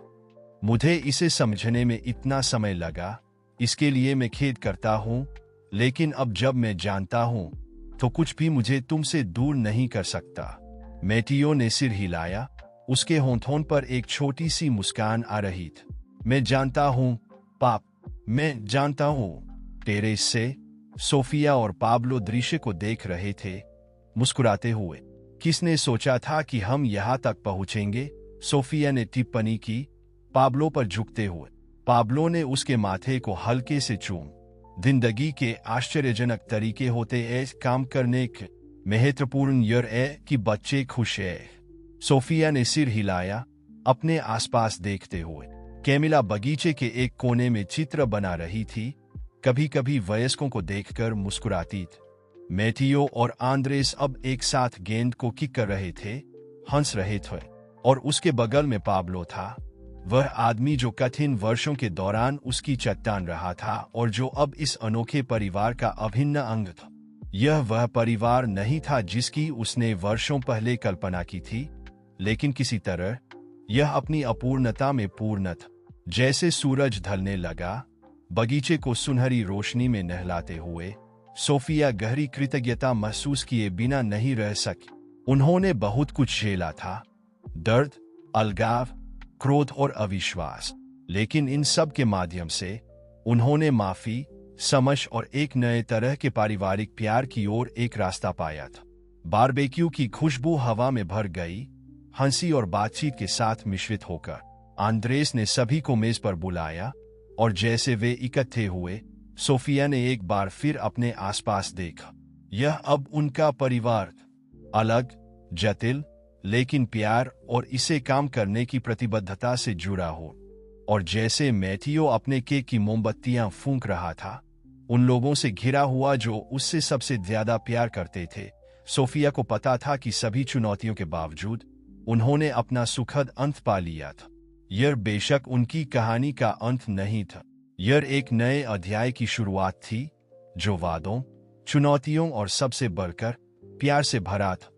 मुझे इसे समझने में इतना समय लगा, इसके लिए मैं खेद करता हूं, लेकिन अब जब मैं जानता हूं, तो कुछ भी मुझे तुमसे दूर नहीं कर सकता। मैटियो ने सिर हिलाया, उसके होंठों पर एक छोटी सी मुस्कान आ रही थी। मैं जानता हूं, पाप, मैं जानता हूं। तेरे से सोफिया और पाब्लो दृश्य को देख रहे थे, मुस्कुराते हुए। किसने सोचा था कि हम यहां तक पहुंचेंगे? सोफिया ने टिप्पणी की, पाब्लो पर झुकते हुए। पाब्लो ने उसके माथे को हल्के से चूम। जिंदगी के आश्चर्यजनक तरीके होते हैं काम करने के। महत्वपूर्ण यह है कि बच्चे खुश हैं। सोफिया ने सिर हिलाया, अपने आसपास देखते हुए। कैमिला बगीचे के एक कोने में चित्र बना रही थी, कभी कभी वयस्कों को देखकर मुस्कुराती थी। मैटियो और आंद्रेस अब एक साथ गेंद को किक कर रहे थे, हंस रहे थे, और उसके बगल में पाब्लो था, वह आदमी जो कठिन वर्षों के दौरान उसकी चट्टान रहा था और जो अब इस अनोखे परिवार का अभिन्न अंग था। यह वह परिवार नहीं था जिसकी उसने वर्षों पहले कल्पना की थी, लेकिन किसी तरह यह अपनी अपूर्णता में पूर्ण था। जैसे सूरज ढलने लगा, बगीचे को सुनहरी रोशनी में नहलाते हुए, सोफिया गहरी कृतज्ञता महसूस किए बिना नहीं रह सकी। उन्होंने बहुत कुछ झेला था, दर्द, अलगाव, क्रोध और अविश्वास, लेकिन इन सब के माध्यम से उन्होंने माफी, समझ और एक नए तरह के पारिवारिक प्यार की ओर एक रास्ता पाया था। बारबेक्यू की खुशबू हवा में भर गई, हंसी और बातचीत के साथ मिश्रित होकर। आंद्रेस ने सभी को मेज पर बुलाया, और जैसे वे इकट्ठे हुए, सोफिया ने एक बार फिर अपने आसपास देखा। यह अब उनका परिवार, अलग, जटिल, लेकिन प्यार और इसे काम करने की प्रतिबद्धता से जुड़ा हो। और जैसे मैटियो अपने केक की मोमबत्तियां फूंक रहा था, उन लोगों से घिरा हुआ जो उससे सबसे ज्यादा प्यार करते थे, सोफिया को पता था कि सभी चुनौतियों के बावजूद उन्होंने अपना सुखद अंत पा लिया था। यह बेशक उनकी कहानी का अंत नहीं था, यह एक नए अध्याय की शुरुआत थी, जो वादों, चुनौतियों और सबसे बढ़कर प्यार से भरा था।